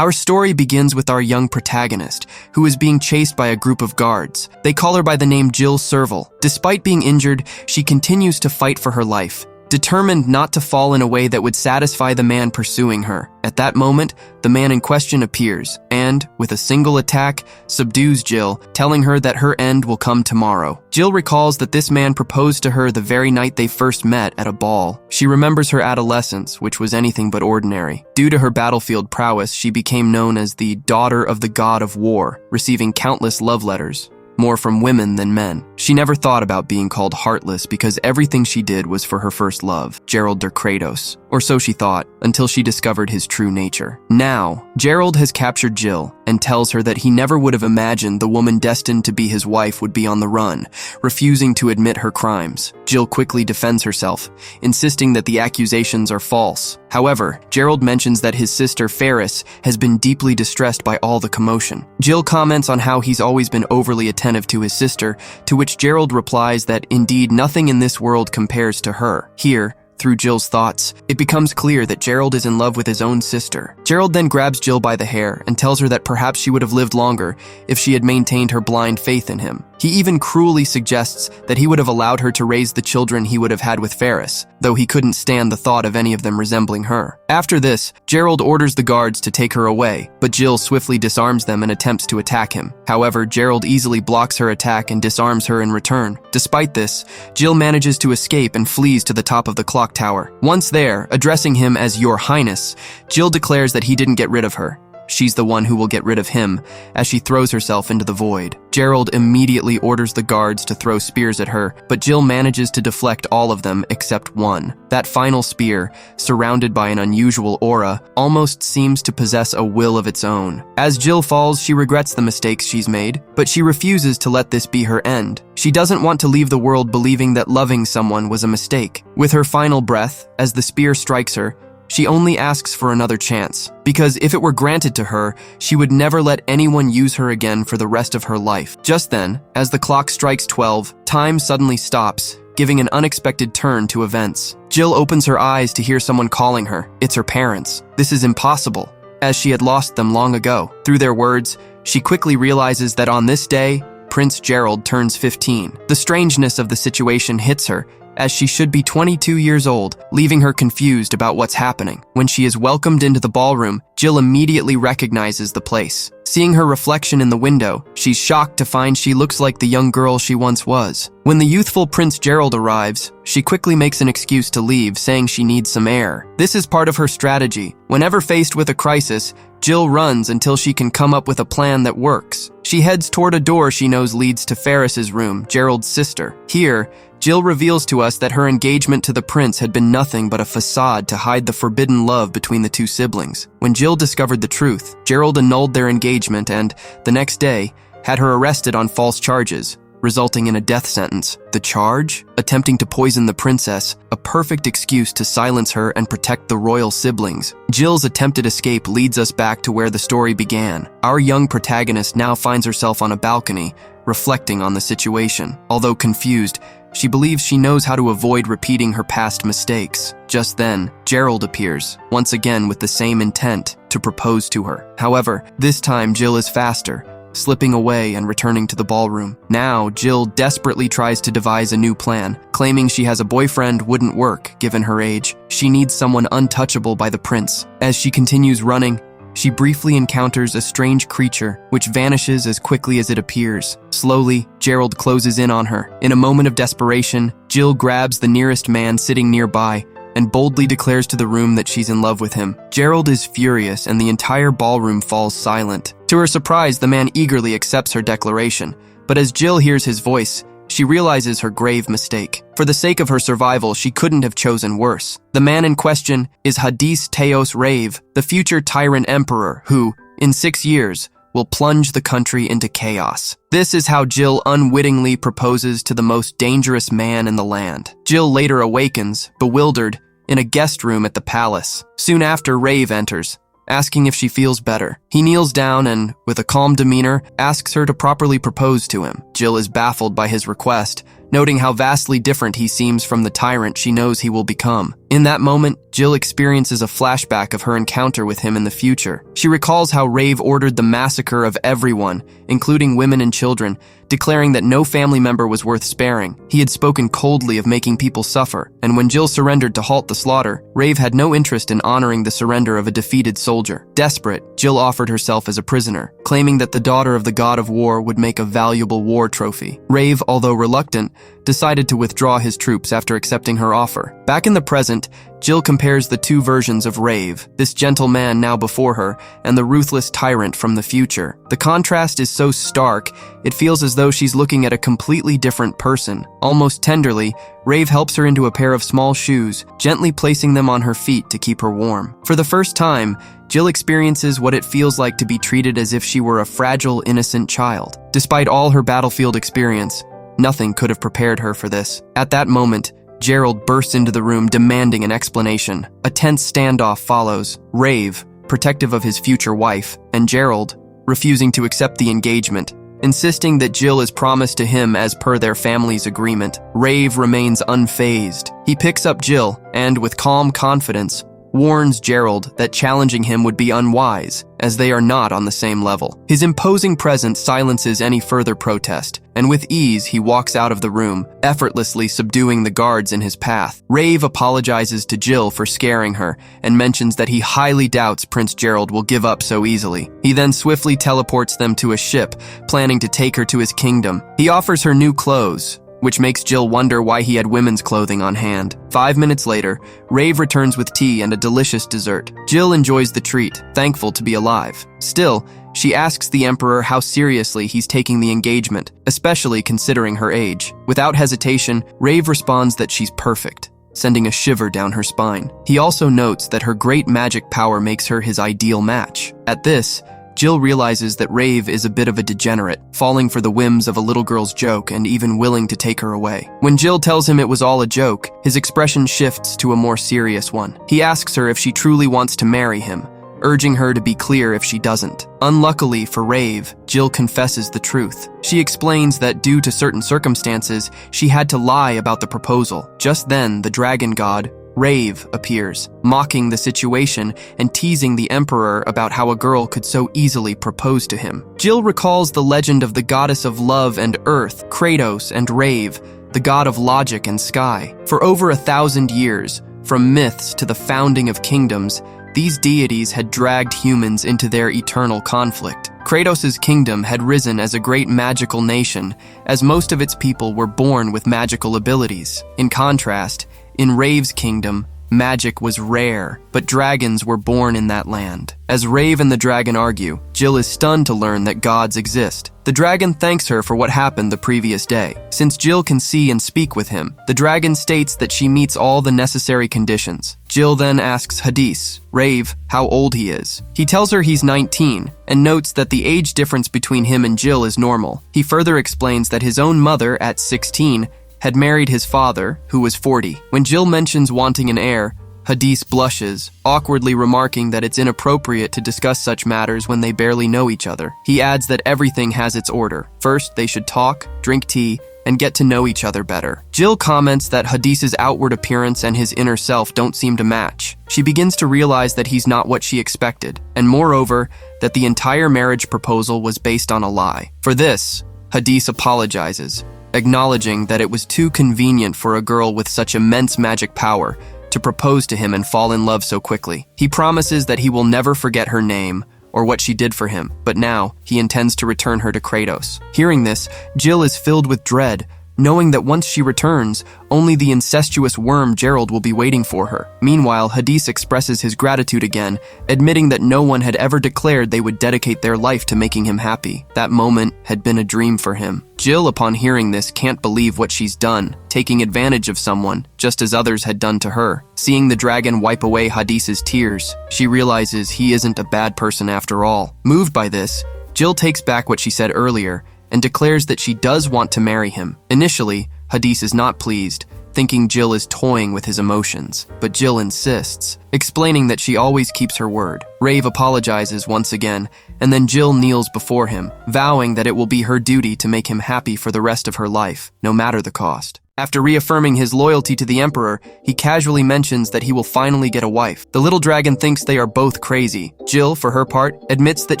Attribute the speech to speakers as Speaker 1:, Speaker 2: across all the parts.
Speaker 1: Our story begins with our young protagonist, who is being chased by a group of guards. They call her by the name Jill Serval. Despite being injured, she continues to fight for her life, determined not to fall in a way that would satisfy the man pursuing her. At that moment, the man in question appears and, with a single attack, subdues Jill, telling her that her end will come tomorrow. Jill recalls that this man proposed to her the very night they first met at a ball. She remembers her adolescence, which was anything but ordinary. Due to her battlefield prowess, she became known as the daughter of the god of war, receiving countless love letters, more from women than men. She never thought about being called heartless because everything she did was for her first love, Gerald der Kratos. Or so she thought, until she discovered his true nature. Now, Gerald has captured Jill and tells her that he never would have imagined the woman destined to be his wife would be on the run, refusing to admit her crimes. Jill quickly defends herself, insisting that the accusations are false. However, Gerald mentions that his sister Ferris has been deeply distressed by all the commotion. Jill comments on how he's always been overly attentive to his sister, to which Gerald replies that indeed nothing in this world compares to her. Here, through Jill's thoughts, it becomes clear that Gerald is in love with his own sister. Gerald then grabs Jill by the hair and tells her that perhaps she would have lived longer if she had maintained her blind faith in him. He even cruelly suggests that he would have allowed her to raise the children he would have had with Ferris, though he couldn't stand the thought of any of them resembling her. After this, Gerald orders the guards to take her away, but Jill swiftly disarms them and attempts to attack him. However, Gerald easily blocks her attack and disarms her in return. Despite this, Jill manages to escape and flees to the top of the clock tower. Once there, addressing him as Your Highness, Jill declares that he didn't get rid of her. She's the one who will get rid of him, as she throws herself into the void. Gerald immediately orders the guards to throw spears at her, but Jill manages to deflect all of them except one. That final spear, surrounded by an unusual aura, almost seems to possess a will of its own. As Jill falls, she regrets the mistakes she's made, but she refuses to let this be her end. She doesn't want to leave the world believing that loving someone was a mistake. With her final breath, as the spear strikes her, she only asks for another chance, because if it were granted to her, she would never let anyone use her again for the rest of her life. Just then, as the clock strikes 12, time suddenly stops, giving an unexpected turn to events. Jill opens her eyes to hear someone calling her. It's her parents. This is impossible, as she had lost them long ago. Through their words, she quickly realizes that on this day, Prince Gerald turns 15. The strangeness of the situation hits her, as she should be 22 years old, leaving her confused about what's happening. When she is welcomed into the ballroom, Jill immediately recognizes the place. Seeing her reflection in the window, she's shocked to find she looks like the young girl she once was. When the youthful Prince Gerald arrives, she quickly makes an excuse to leave, saying she needs some air. This is part of her strategy. Whenever faced with a crisis, Jill runs until she can come up with a plan that works. She heads toward a door she knows leads to Ferris's room, Gerald's sister. Here, Jill reveals to us that her engagement to the prince had been nothing but a facade to hide the forbidden love between the two siblings. When Jill discovered the truth, Gerald annulled their engagement and, the next day, had her arrested on false charges, resulting in a death sentence. The charge? Attempting to poison the princess, a perfect excuse to silence her and protect the royal siblings. Jill's attempted escape leads us back to where the story began. Our young protagonist now finds herself on a balcony, reflecting on the situation. Although confused, she believes she knows how to avoid repeating her past mistakes. Just then, Gerald appears, once again with the same intent, to propose to her. However, this time Jill is faster, slipping away and returning to the ballroom. Now, Jill desperately tries to devise a new plan, claiming she has a boyfriend wouldn't work given her age. She needs someone untouchable by the prince. As she continues running, she briefly encounters a strange creature, which vanishes as quickly as it appears. Slowly, Gerald closes in on her. In a moment of desperation, Jill grabs the nearest man sitting nearby and boldly declares to the room that she's in love with him. Gerald is furious and the entire ballroom falls silent. To her surprise, the man eagerly accepts her declaration, but as Jill hears his voice, she realizes her grave mistake. For the sake of her survival, she couldn't have chosen worse. The man in question is Hadis Teos Rave, the future tyrant emperor who, in 6 years, will plunge the country into chaos. This is how Jill unwittingly proposes to the most dangerous man in the land. Jill later awakens, bewildered, in a guest room at the palace. Soon after, Rave enters, asking if she feels better. He kneels down and, with a calm demeanor, asks her to properly propose to him. Jill is baffled by his request, noting how vastly different he seems from the tyrant she knows he will become. In that moment, Jill experiences a flashback of her encounter with him in the future. She recalls how Rave ordered the massacre of everyone, including women and children, declaring that no family member was worth sparing. He had spoken coldly of making people suffer, and when Jill surrendered to halt the slaughter, Rave had no interest in honoring the surrender of a defeated soldier. Desperate, Jill offered herself as a prisoner, claiming that the daughter of the god of war would make a valuable war trophy. Rave, although reluctant, decided to withdraw his troops after accepting her offer. Back in the present, Jill compares the two versions of Rave, this gentle man now before her, and the ruthless tyrant from the future. The contrast is so stark, it feels as though she's looking at a completely different person. Almost tenderly, Rave helps her into a pair of small shoes, gently placing them on her feet to keep her warm. For the first time, Jill experiences what it feels like to be treated as if she were a fragile, innocent child. Despite all her battlefield experience, nothing could have prepared her for this. At that moment, Gerald bursts into the room demanding an explanation. A tense standoff follows, Rave, protective of his future wife, and Gerald, refusing to accept the engagement, insisting that Jill is promised to him as per their family's agreement. Rave remains unfazed. He picks up Jill and, with calm confidence, warns Gerald that challenging him would be unwise, as they are not on the same level. His imposing presence silences any further protest, and with ease he walks out of the room, effortlessly subduing the guards in his path. Rave apologizes to Jill for scaring her, and mentions that he highly doubts Prince Gerald will give up so easily. He then swiftly teleports them to a ship, planning to take her to his kingdom. He offers her new clothes, which makes Jill wonder why he had women's clothing on hand. 5 minutes later, Rave returns with tea and a delicious dessert. Jill enjoys the treat, thankful to be alive. Still, she asks the Emperor how seriously he's taking the engagement, especially considering her age. Without hesitation, Rave responds that she's perfect, sending a shiver down her spine. He also notes that her great magic power makes her his ideal match. At this, Jill realizes that Rave is a bit of a degenerate, falling for the whims of a little girl's joke and even willing to take her away. When Jill tells him it was all a joke, his expression shifts to a more serious one. He asks her if she truly wants to marry him, urging her to be clear if she doesn't. Unluckily for Rave, Jill confesses the truth. She explains that due to certain circumstances, she had to lie about the proposal. Just then, the dragon god, Rave, appears, mocking the situation and teasing the Emperor about how a girl could so easily propose to him. Jill recalls the legend of the goddess of love and earth, Kratos, and Rave, the god of logic and sky. For over 1,000 years, from myths to the founding of kingdoms, these deities had dragged humans into their eternal conflict. Kratos' kingdom had risen as a great magical nation, as most of its people were born with magical abilities. In contrast, in Rave's kingdom, magic was rare, but dragons were born in that land. As Rave and the dragon argue, Jill is stunned to learn that gods exist. The dragon thanks her for what happened the previous day. Since Jill can see and speak with him, the dragon states that she meets all the necessary conditions. Jill then asks Hadis, Rave, how old he is. He tells her he's 19, and notes that the age difference between him and Jill is normal. He further explains that his own mother, at 16, had married his father, who was 40. When Jill mentions wanting an heir, Hadis blushes, awkwardly remarking that it's inappropriate to discuss such matters when they barely know each other. He adds that everything has its order. First, they should talk, drink tea, and get to know each other better. Jill comments that Hadis's outward appearance and his inner self don't seem to match. She begins to realize that he's not what she expected, and moreover, that the entire marriage proposal was based on a lie. For this, Hadis apologizes, acknowledging that it was too convenient for a girl with such immense magic power to propose to him and fall in love so quickly. He promises that he will never forget her name or what she did for him, but now he intends to return her to Kratos. Hearing this, Jill is filled with dread, knowing that once she returns, only the incestuous worm Gerald will be waiting for her. Meanwhile, Hadis expresses his gratitude again, admitting that no one had ever declared they would dedicate their life to making him happy. That moment had been a dream for him. Jill, upon hearing this, can't believe what she's done, taking advantage of someone, just as others had done to her. Seeing the dragon wipe away Hadis's tears, she realizes he isn't a bad person after all. Moved by this, Jill takes back what she said earlier, and declares that she does want to marry him. Initially, Hadis is not pleased, thinking Jill is toying with his emotions. But Jill insists, explaining that she always keeps her word. Rave apologizes once again, and then Jill kneels before him, vowing that it will be her duty to make him happy for the rest of her life, no matter the cost. After reaffirming his loyalty to the Emperor, he casually mentions that he will finally get a wife. The little dragon thinks they are both crazy. Jill, for her part, admits that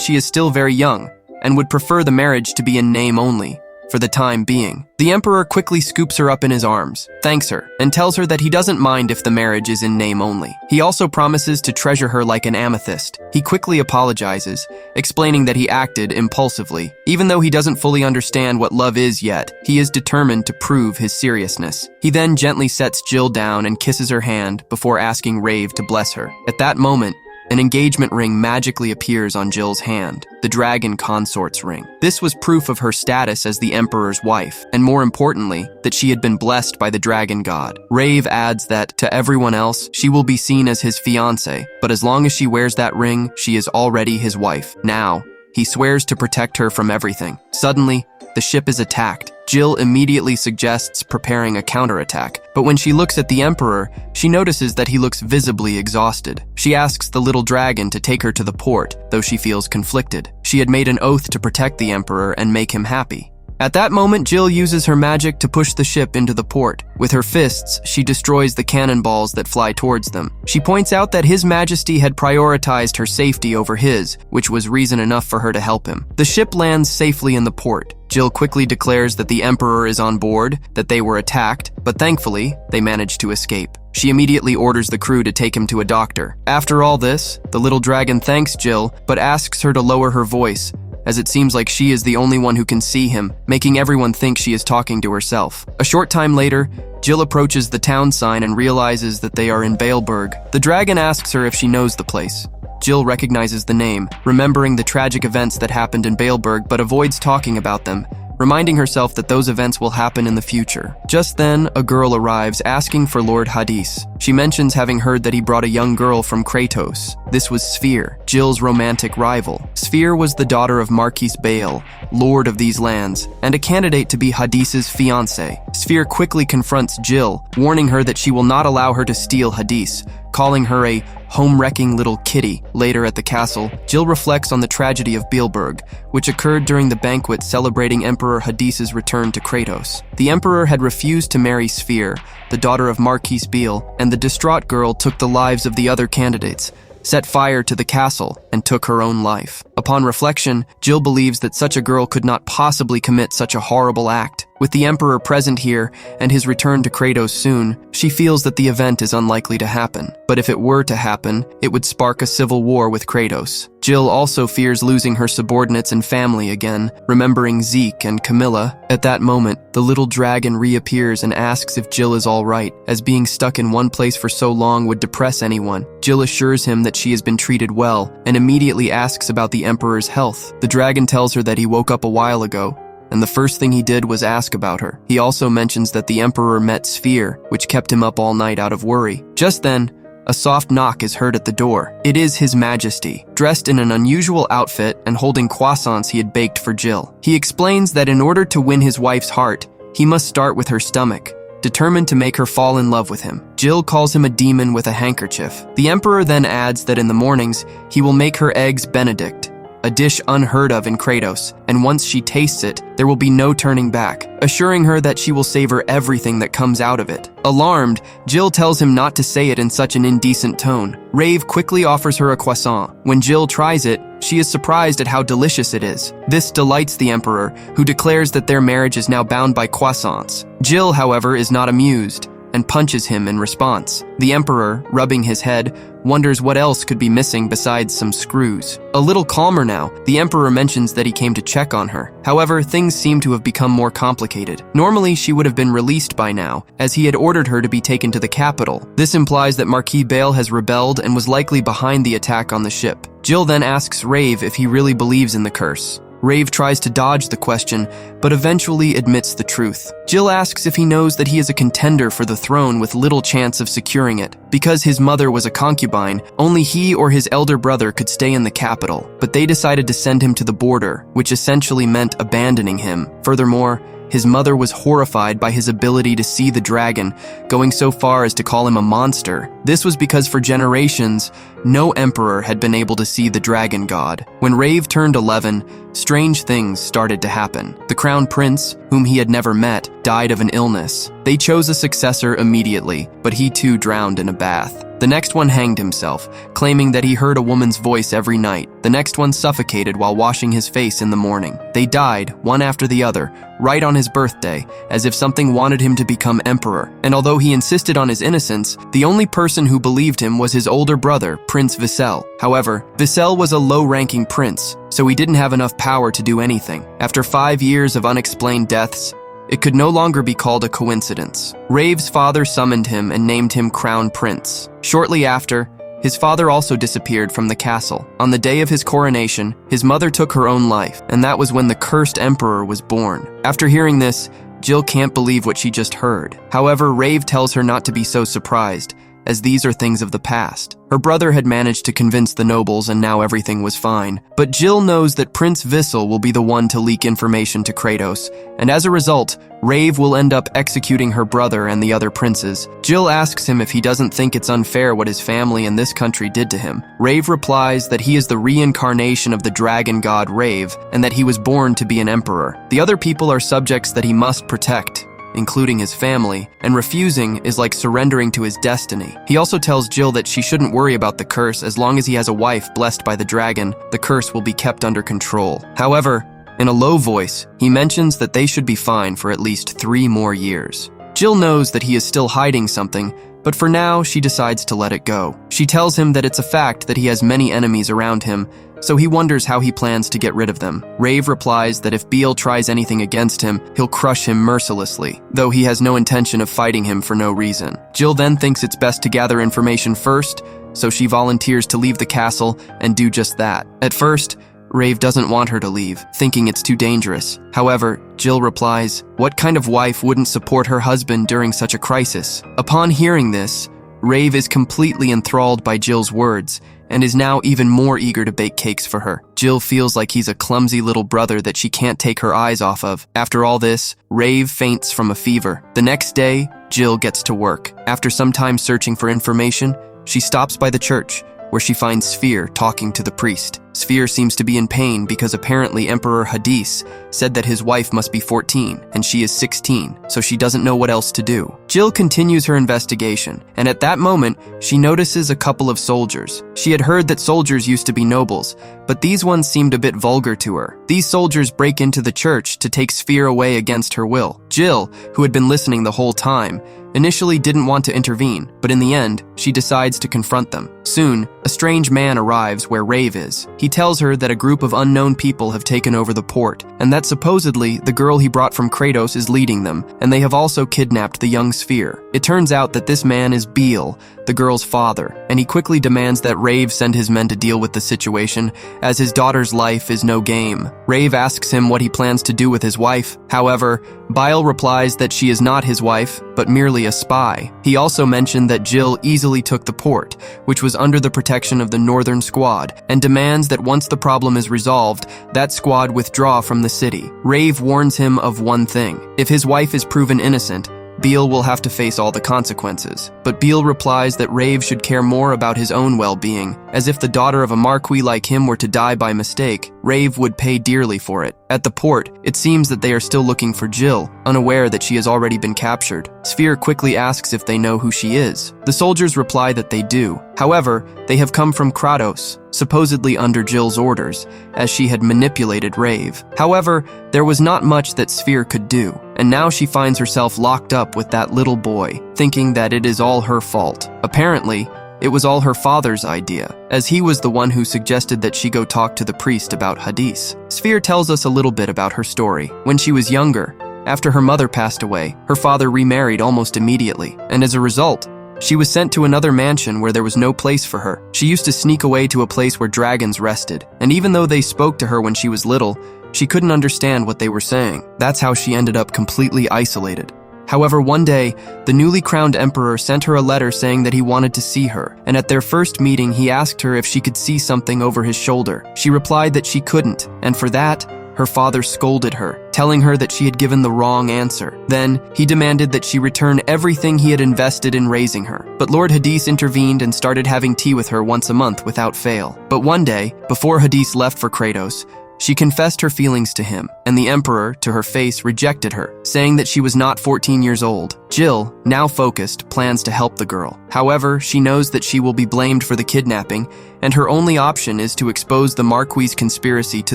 Speaker 1: she is still very young and would prefer the marriage to be in name only, for the time being. The Emperor quickly scoops her up in his arms, thanks her, and tells her that he doesn't mind if the marriage is in name only. He also promises to treasure her like an amethyst. He quickly apologizes, explaining that he acted impulsively. Even though he doesn't fully understand what love is yet, he is determined to prove his seriousness. He then gently sets Jill down and kisses her hand before asking Rave to bless her. At that moment, an engagement ring magically appears on Jill's hand, the dragon consort's ring. This was proof of her status as the Emperor's wife, and more importantly, that she had been blessed by the dragon god. Rave adds that, to everyone else, she will be seen as his fiancé, but as long as she wears that ring, she is already his wife. Now, he swears to protect her from everything. Suddenly, the ship is attacked. Jill immediately suggests preparing a counterattack, but when she looks at the Emperor, she notices that he looks visibly exhausted. She asks the little dragon to take her to the port, though she feels conflicted. She had made an oath to protect the Emperor and make him happy. At that moment, Jill uses her magic to push the ship into the port. With her fists, she destroys the cannonballs that fly towards them. She points out that His Majesty had prioritized her safety over his, which was reason enough for her to help him. The ship lands safely in the port. Jill quickly declares that the Emperor is on board, that they were attacked, but thankfully, they managed to escape. She immediately orders the crew to take him to a doctor. After all this, the little dragon thanks Jill, but asks her to lower her voice, as it seems like she is the only one who can see him, making everyone think she is talking to herself. A short time later, Jill approaches the town sign and realizes that they are in Baleberg. The dragon asks her if she knows the place. Jill recognizes the name, remembering the tragic events that happened in Baleberg, but avoids talking about them, reminding herself that those events will happen in the future. Just then, a girl arrives asking for Lord Hadis. She mentions having heard that he brought a young girl from Kratos. This was Sphere, Jill's romantic rival. Sphere was the daughter of Marquis Bale, lord of these lands, and a candidate to be Hadis's fiancé. Sphere quickly confronts Jill, warning her that she will not allow her to steal Hadis, calling her a home-wrecking little kitty. Later at the castle, Jill reflects on the tragedy of Baleberg, which occurred during the banquet celebrating Emperor Hadis's return to Kratos. The Emperor had refused to marry Sphere, the daughter of Marquis Bale, and the distraught girl took the lives of the other candidates, set fire to the castle, and took her own life. Upon reflection, Jill believes that such a girl could not possibly commit such a horrible act. With the Emperor present here and his return to Kratos soon, she feels that the event is unlikely to happen. But if it were to happen, it would spark a civil war with Kratos. Jill also fears losing her subordinates and family again, remembering Zeke and Camilla. At that moment, the little dragon reappears and asks if Jill is all right, as being stuck in one place for so long would depress anyone. Jill assures him that she has been treated well, and immediately asks about the Emperor's health. The dragon tells her that he woke up a while ago, and the first thing he did was ask about her. He also mentions that the Emperor met Sphere, which kept him up all night out of worry. Just then, a soft knock is heard at the door. It is His Majesty, dressed in an unusual outfit and holding croissants he had baked for Jill. He explains that in order to win his wife's heart, he must start with her stomach, determined to make her fall in love with him. Jill calls him a demon with a handkerchief. The Emperor then adds that in the mornings, he will make her eggs Benedict, a dish unheard of in Kratos, and once she tastes it, there will be no turning back, assuring her that she will savor everything that comes out of it. Alarmed, Jill tells him not to say it in such an indecent tone. Rave quickly offers her a croissant. When Jill tries it, she is surprised at how delicious it is. This delights the Emperor, who declares that their marriage is now bound by croissants. Jill, however, is not amused, and punches him in response. The Emperor, rubbing his head, wonders what else could be missing besides some screws. A little calmer now, the Emperor mentions that he came to check on her. However, things seem to have become more complicated. Normally, she would have been released by now, as he had ordered her to be taken to the capital. This implies that Marquis Bale has rebelled and was likely behind the attack on the ship. Jill then asks Rave if he really believes in the curse. Rave tries to dodge the question, but eventually admits the truth. Jill asks if he knows that he is a contender for the throne with little chance of securing it. Because his mother was a concubine, only he or his elder brother could stay in the capital, but they decided to send him to the border, which essentially meant abandoning him. Furthermore, His mother was horrified by his ability to see the dragon, going so far as to call him a monster. This was because for generations, no emperor had been able to see the dragon god. When Rave turned 11, strange things started to happen. The crown prince, whom he had never met, died of an illness. They chose a successor immediately, but he too drowned in a bath. The next one hanged himself, claiming that he heard a woman's voice every night. The next one suffocated while washing his face in the morning. They died, one after the other, right on his birthday, as if something wanted him to become emperor. And although he insisted on his innocence, the only person who believed him was his older brother, Prince Vissel. However, Vissel was a low-ranking prince, so he didn't have enough power to do anything. After 5 years of unexplained deaths, it could no longer be called a coincidence. Rave's father summoned him and named him Crown Prince. Shortly after, his father also disappeared from the castle. On the day of his coronation, his mother took her own life, and that was when the cursed emperor was born. After hearing this, Jill can't believe what she just heard. However, Rave tells her not to be so surprised, as these are things of the past. Her brother had managed to convince the nobles and now everything was fine. But Jill knows that Prince Vissel will be the one to leak information to Kratos, and as a result, Rave will end up executing her brother and the other princes. Jill asks him if he doesn't think it's unfair what his family and this country did to him. Rave replies that he is the reincarnation of the dragon god Rave, and that he was born to be an emperor. The other people are subjects that he must protect, including his family, and refusing is like surrendering to his destiny. He also tells Jill that she shouldn't worry about the curse. As long as he has a wife blessed by the dragon, the curse will be kept under control. However, in a low voice, he mentions that they should be fine for at least 3 more years. Jill knows that he is still hiding something, but for now, she decides to let it go. She tells him that it's a fact that he has many enemies around him, so he wonders how he plans to get rid of them. Rave replies that if Beale tries anything against him, he'll crush him mercilessly, though he has no intention of fighting him for no reason. Jill then thinks it's best to gather information first, so she volunteers to leave the castle and do just that. At first, Rave doesn't want her to leave, thinking it's too dangerous. However, Jill replies, "What kind of wife wouldn't support her husband during such a crisis?" Upon hearing this, Rave is completely enthralled by Jill's words, and is now even more eager to bake cakes for her. Jill feels like he's a clumsy little brother that she can't take her eyes off of. After all this, Rave faints from a fever. The next day, Jill gets to work. After some time searching for information, she stops by the church, where she finds Sphere talking to the priest. Sphere seems to be in pain because apparently Emperor Hadis said that his wife must be 14 and she is 16, so she doesn't know what else to do. Jill continues her investigation, and at that moment, she notices a couple of soldiers. She had heard that soldiers used to be nobles, but these ones seemed a bit vulgar to her. These soldiers break into the church to take Sphere away against her will. Jill, who had been listening the whole time, initially didn't want to intervene, but in the end, she decides to confront them. Soon, a strange man arrives where Rave is. He tells her that a group of unknown people have taken over the port, and that supposedly the girl he brought from Kratos is leading them, and they have also kidnapped the young Sphere. It turns out that this man is Beale, the girl's father, and he quickly demands that Rave send his men to deal with the situation, as his daughter's life is no game. Rave asks him what he plans to do with his wife. However, Beale replies that she is not his wife, but merely a spy. He also mentioned that Jill easily took the port, which was under the protection of the Northern Squad, and demands that once the problem is resolved, that squad withdraw from the city. Rave warns him of one thing: if his wife is proven innocent, Beale will have to face all the consequences. But Beale replies that Rave should care more about his own well-being, as if the daughter of a marquis like him were to die by mistake, Rave would pay dearly for it. At the port, it seems that they are still looking for Jill, unaware that she has already been captured. Sphere quickly asks if they know who she is. The soldiers reply that they do. However, they have come from Kratos, supposedly under Jill's orders, as she had manipulated Rave. However, there was not much that Sphere could do, and now she finds herself locked up with that little boy, thinking that it is all her fault. Apparently, it was all her father's idea, as he was the one who suggested that she go talk to the priest about Hadis. Sphere tells us a little bit about her story. When she was younger, after her mother passed away, her father remarried almost immediately, and as a result, she was sent to another mansion where there was no place for her. She used to sneak away to a place where dragons rested, and even though they spoke to her when she was little, she couldn't understand what they were saying. That's how she ended up completely isolated. However, one day, the newly crowned emperor sent her a letter saying that he wanted to see her, and at their first meeting, he asked her if she could see something over his shoulder. She replied that she couldn't, and for that, her father scolded her, telling her that she had given the wrong answer. Then, he demanded that she return everything he had invested in raising her. But Lord Hadis intervened and started having tea with her once a month without fail. But one day, before Hadis left for Kratos, she confessed her feelings to him, and the Emperor, to her face, rejected her, saying that she was not 14 years old. Jill, now focused, plans to help the girl. However, she knows that she will be blamed for the kidnapping, and her only option is to expose the Marquis' conspiracy to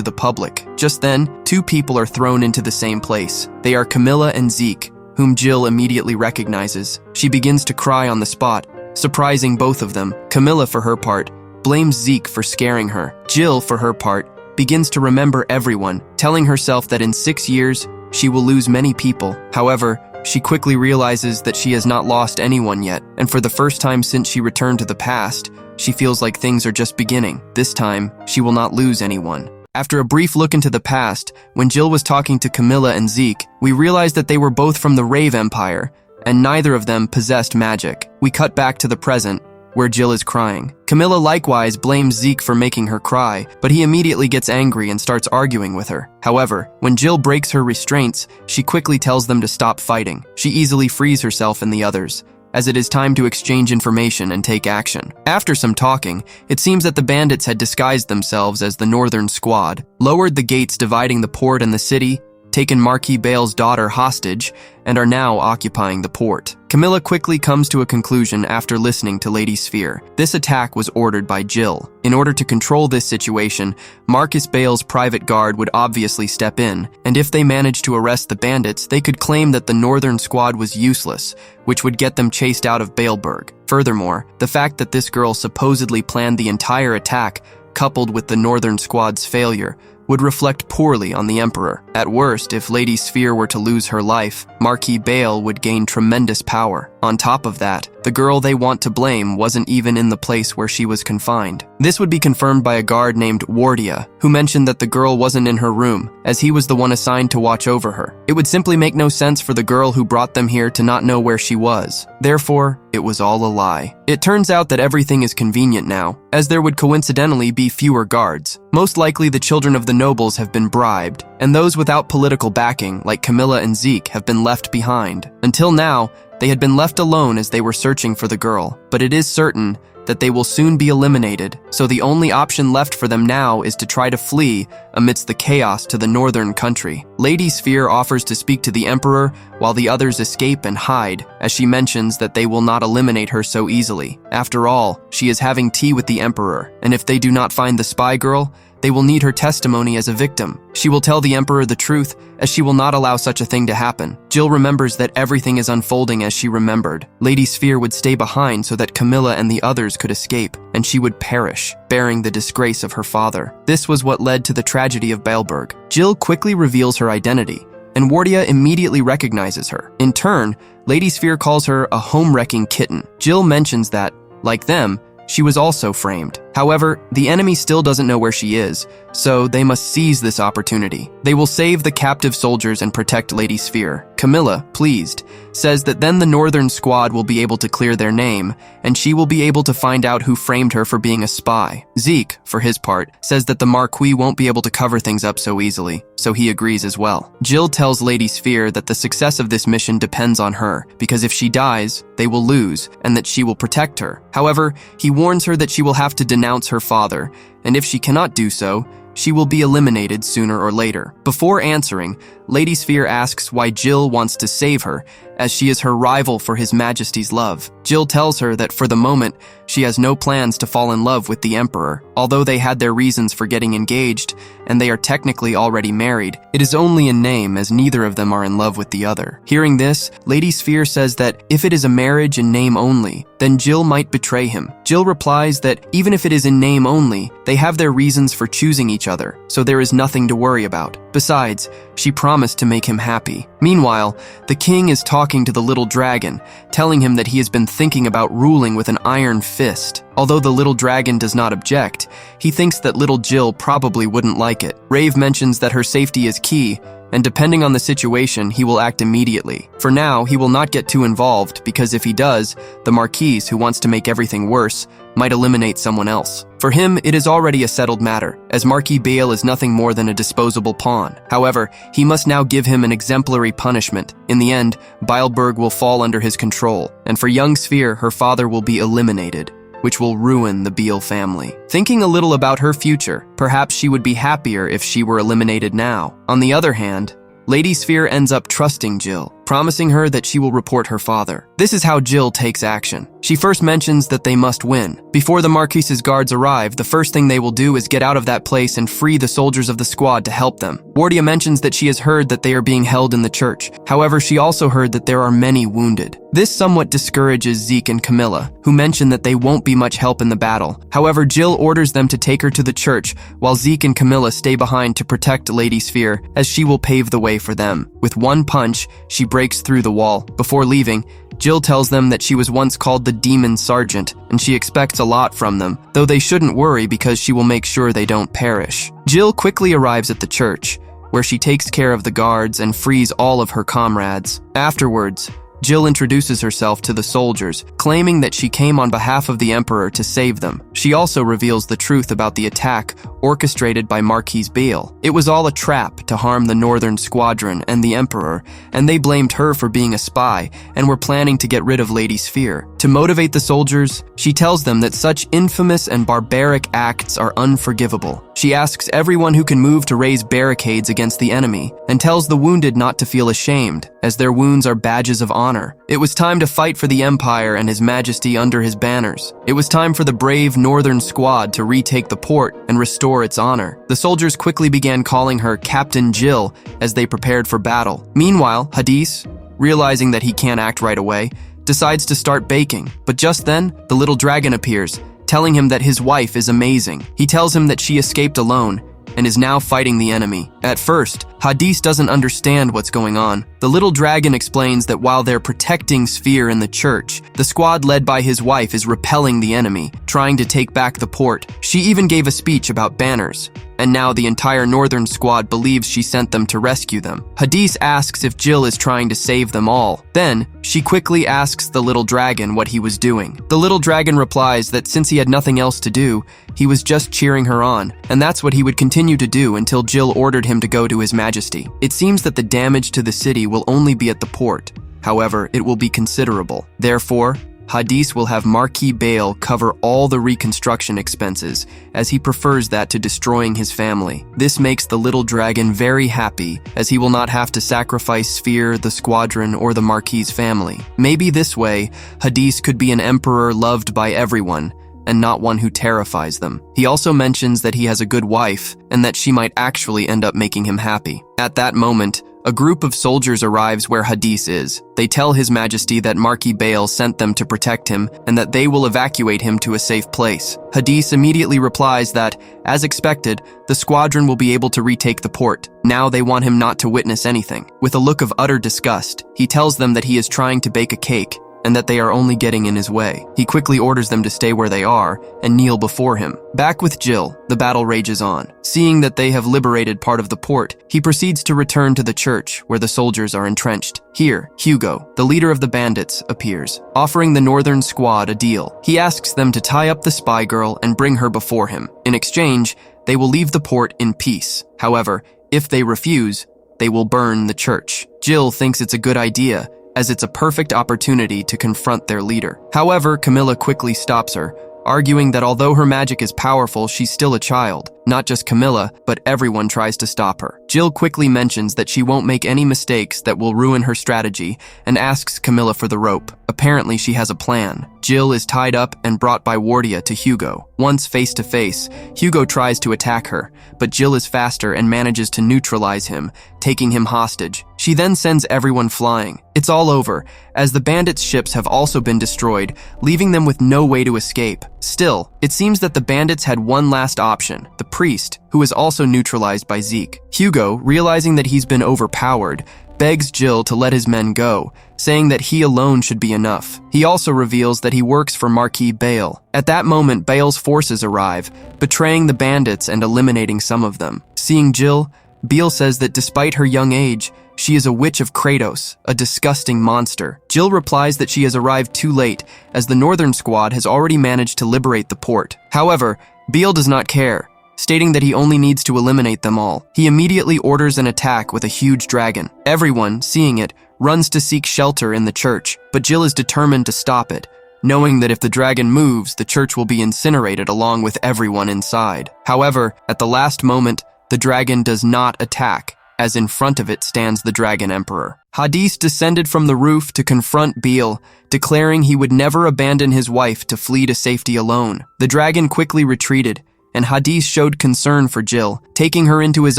Speaker 1: the public. Just then, two people are thrown into the same place. They are Camilla and Zeke, whom Jill immediately recognizes. She begins to cry on the spot, surprising both of them. Camilla, for her part, blames Zeke for scaring her. Jill, for her part, begins to remember everyone, telling herself that in 6 years, she will lose many people. However, she quickly realizes that she has not lost anyone yet, and for the first time since she returned to the past, she feels like things are just beginning. This time, she will not lose anyone. After a brief look into the past, when Jill was talking to Camilla and Zeke, we realized that they were both from the Rave Empire, and neither of them possessed magic. We cut back to the present, where Jill is crying. Camilla likewise blames Zeke for making her cry, but he immediately gets angry and starts arguing with her. However, when Jill breaks her restraints, she quickly tells them to stop fighting. She easily frees herself and the others, as it is time to exchange information and take action. After some talking, it seems that the bandits had disguised themselves as the Northern Squad, lowered the gates dividing the port and the city, taken Marquis Bale's daughter hostage, and are now occupying the port. Camilla quickly comes to a conclusion after listening to Lady Sphere. This attack was ordered by Jill. In order to control this situation, Marcus Bale's private guard would obviously step in, and if they managed to arrest the bandits, they could claim that the Northern Squad was useless, which would get them chased out of Baleburg. Furthermore, the fact that this girl supposedly planned the entire attack, coupled with the Northern Squad's failure, would reflect poorly on the Emperor. At worst, if Lady Sphere were to lose her life, Marquis Bale would gain tremendous power. On top of that, the girl they want to blame wasn't even in the place where she was confined. This would be confirmed by a guard named Wardia, who mentioned that the girl wasn't in her room, as he was the one assigned to watch over her. It would simply make no sense for the girl who brought them here to not know where she was. Therefore, it was all a lie. It turns out that everything is convenient now, as there would coincidentally be fewer guards. Most likely the children of the nobles have been bribed, and those without political backing, like Camilla and Zeke, have been left behind. Until now, they had been left alone as they were searching for the girl, but it is certain that they will soon be eliminated, so the only option left for them now is to try to flee amidst the chaos to the northern country. Lady Sphere offers to speak to the Emperor while the others escape and hide, as she mentions that they will not eliminate her so easily. After all, she is having tea with the Emperor, and if they do not find the spy girl, they will need her testimony as a victim. She will tell the Emperor the truth, as she will not allow such a thing to happen. Jill remembers that everything is unfolding as she remembered. Lady Sphere would stay behind so that Camilla and the others could escape, and she would perish, bearing the disgrace of her father. This was what led to the tragedy of Baleburg. Jill quickly reveals her identity, and Wardia immediately recognizes her. In turn, Lady Sphere calls her a home-wrecking kitten. Jill mentions that, like them, she was also framed. However, the enemy still doesn't know where she is, so they must seize this opportunity. They will save the captive soldiers and protect Lady Sphere. Camilla, pleased, says that then the Northern Squad will be able to clear their name, and she will be able to find out who framed her for being a spy. Zeke, for his part, says that the Marquis won't be able to cover things up so easily, so he agrees as well. Jill tells Lady Sphere that the success of this mission depends on her, because if she dies, they will lose, and that she will protect her. However, he warns her that she will have to denounce her father, and if she cannot do so, she will be eliminated sooner or later. Before answering, Lady Sphere asks why Jill wants to save her, as she is her rival for His Majesty's love. Jill tells her that for the moment, she has no plans to fall in love with the Emperor. Although they had their reasons for getting engaged, and they are technically already married, it is only in name, as neither of them are in love with the other. Hearing this, Lady Sphere says that if it is a marriage in name only, then Jill might betray him. Jill replies that even if it is in name only, they have their reasons for choosing each other, so there is nothing to worry about. Besides, she promised to make him happy. Meanwhile, the king is talking to the little dragon, telling him that he has been thinking about ruling with an iron fist. Although the little dragon does not object, he thinks that little Jill probably wouldn't like it. Rave mentions that her safety is key, and depending on the situation, he will act immediately. For now, he will not get too involved because if he does, the Marquise, who wants to make everything worse, might eliminate someone else. For him, it is already a settled matter, as Marquis Bale is nothing more than a disposable pawn. However, he must now give him an exemplary punishment. In the end, Bileberg will fall under his control, and for young Sphere, her father will be eliminated, which will ruin the Beale family. Thinking a little about her future, perhaps she would be happier if she were eliminated now. On the other hand, Lady Sphere ends up trusting Jill, promising her that she will report her father. This is how Jill takes action. She first mentions that they must win. Before the Marquise's guards arrive, the first thing they will do is get out of that place and free the soldiers of the squad to help them. Wardia mentions that she has heard that they are being held in the church. However, she also heard that there are many wounded. This somewhat discourages Zeke and Camilla, who mention that they won't be much help in the battle. However, Jill orders them to take her to the church, while Zeke and Camilla stay behind to protect Lady Sphere, as she will pave the way for them. With one punch, she breaks through the wall. Before leaving, Jill tells them that she was once called the Demon Sergeant, and she expects a lot from them, though they shouldn't worry because she will make sure they don't perish. Jill quickly arrives at the church, where she takes care of the guards and frees all of her comrades. Afterwards, Jill introduces herself to the soldiers, claiming that she came on behalf of the Emperor to save them. She also reveals the truth about the attack orchestrated by Marquise Bale. It was all a trap to harm the Northern Squadron and the Emperor, and they blamed her for being a spy and were planning to get rid of Lady Sphere. To motivate the soldiers, she tells them that such infamous and barbaric acts are unforgivable. She asks everyone who can move to raise barricades against the enemy, and tells the wounded not to feel ashamed, as their wounds are badges of honor. It was time to fight for the Empire and His Majesty under his banners. It was time for the brave Northern Squad to retake the port and restore its honor. The soldiers quickly began calling her Captain Jill as they prepared for battle. Meanwhile, Hadis, realizing that he can't act right away, decides to start baking. But just then, the little dragon appears, telling him that his wife is amazing. He tells him that she escaped alone and is now fighting the enemy. At first, Hadis doesn't understand what's going on. The little dragon explains that while they're protecting Sphere in the church, the squad led by his wife is repelling the enemy, trying to take back the port. She even gave a speech about banners, and now the entire Northern Squad believes she sent them to rescue them. Hadis asks if Jill is trying to save them all. Then, she quickly asks the little dragon what he was doing. The little dragon replies that since he had nothing else to do, he was just cheering her on, and that's what he would continue to do until Jill ordered him to go to His Majesty. It seems that the damage to the city will only be at the port. However, it will be considerable. Therefore, Hadis will have Marquis Bale cover all the reconstruction expenses, as he prefers that to destroying his family. This makes the little dragon very happy, as he will not have to sacrifice Sphere, the squadron, or the Marquis' family. Maybe this way, Hadis could be an emperor loved by everyone, and not one who terrifies them. He also mentions that he has a good wife, and that she might actually end up making him happy. At that moment, a group of soldiers arrives where Hadis is. They tell His Majesty that Marquis Bale sent them to protect him and that they will evacuate him to a safe place. Hadis immediately replies that, as expected, the squadron will be able to retake the port. Now they want him not to witness anything. With a look of utter disgust, he tells them that he is trying to bake a cake and that they are only getting in his way. He quickly orders them to stay where they are and kneel before him. Back with Jill, the battle rages on. Seeing that they have liberated part of the port, he proceeds to return to the church where the soldiers are entrenched. Here, Hugo, the leader of the bandits, appears, offering the Northern Squad a deal. He asks them to tie up the spy girl and bring her before him. In exchange, they will leave the port in peace. However, if they refuse, they will burn the church. Jill thinks it's a good idea, as it's a perfect opportunity to confront their leader. However, Camilla quickly stops her, arguing that although her magic is powerful, she's still a child. Not just Camilla, but everyone tries to stop her. Jill quickly mentions that she won't make any mistakes that will ruin her strategy and asks Camilla for the rope. Apparently, she has a plan. Jill is tied up and brought by Wardia to Hugo. Once face to face, Hugo tries to attack her, but Jill is faster and manages to neutralize him, taking him hostage. She then sends everyone flying. It's all over, as the bandits' ships have also been destroyed, leaving them with no way to escape. Still, it seems that the bandits had one last option, the priest, who is also neutralized by Zeke. Hugo, realizing that he's been overpowered, begs Jill to let his men go, saying that he alone should be enough. He also reveals that he works for Marquis Bale. At that moment, Bale's forces arrive, betraying the bandits and eliminating some of them. Seeing Jill, Beale says that despite her young age, she is a witch of Kratos, a disgusting monster. Jill replies that she has arrived too late, as the Northern Squad has already managed to liberate the port. However, Beale does not care, stating that he only needs to eliminate them all. He immediately orders an attack with a huge dragon. Everyone, seeing it, runs to seek shelter in the church, but Jill is determined to stop it, knowing that if the dragon moves, the church will be incinerated along with everyone inside. However, at the last moment, the dragon does not attack, as in front of it stands the Dragon Emperor. Hadis descended from the roof to confront Beale, declaring he would never abandon his wife to flee to safety alone. The dragon quickly retreated, and Hadis showed concern for Jill, taking her into his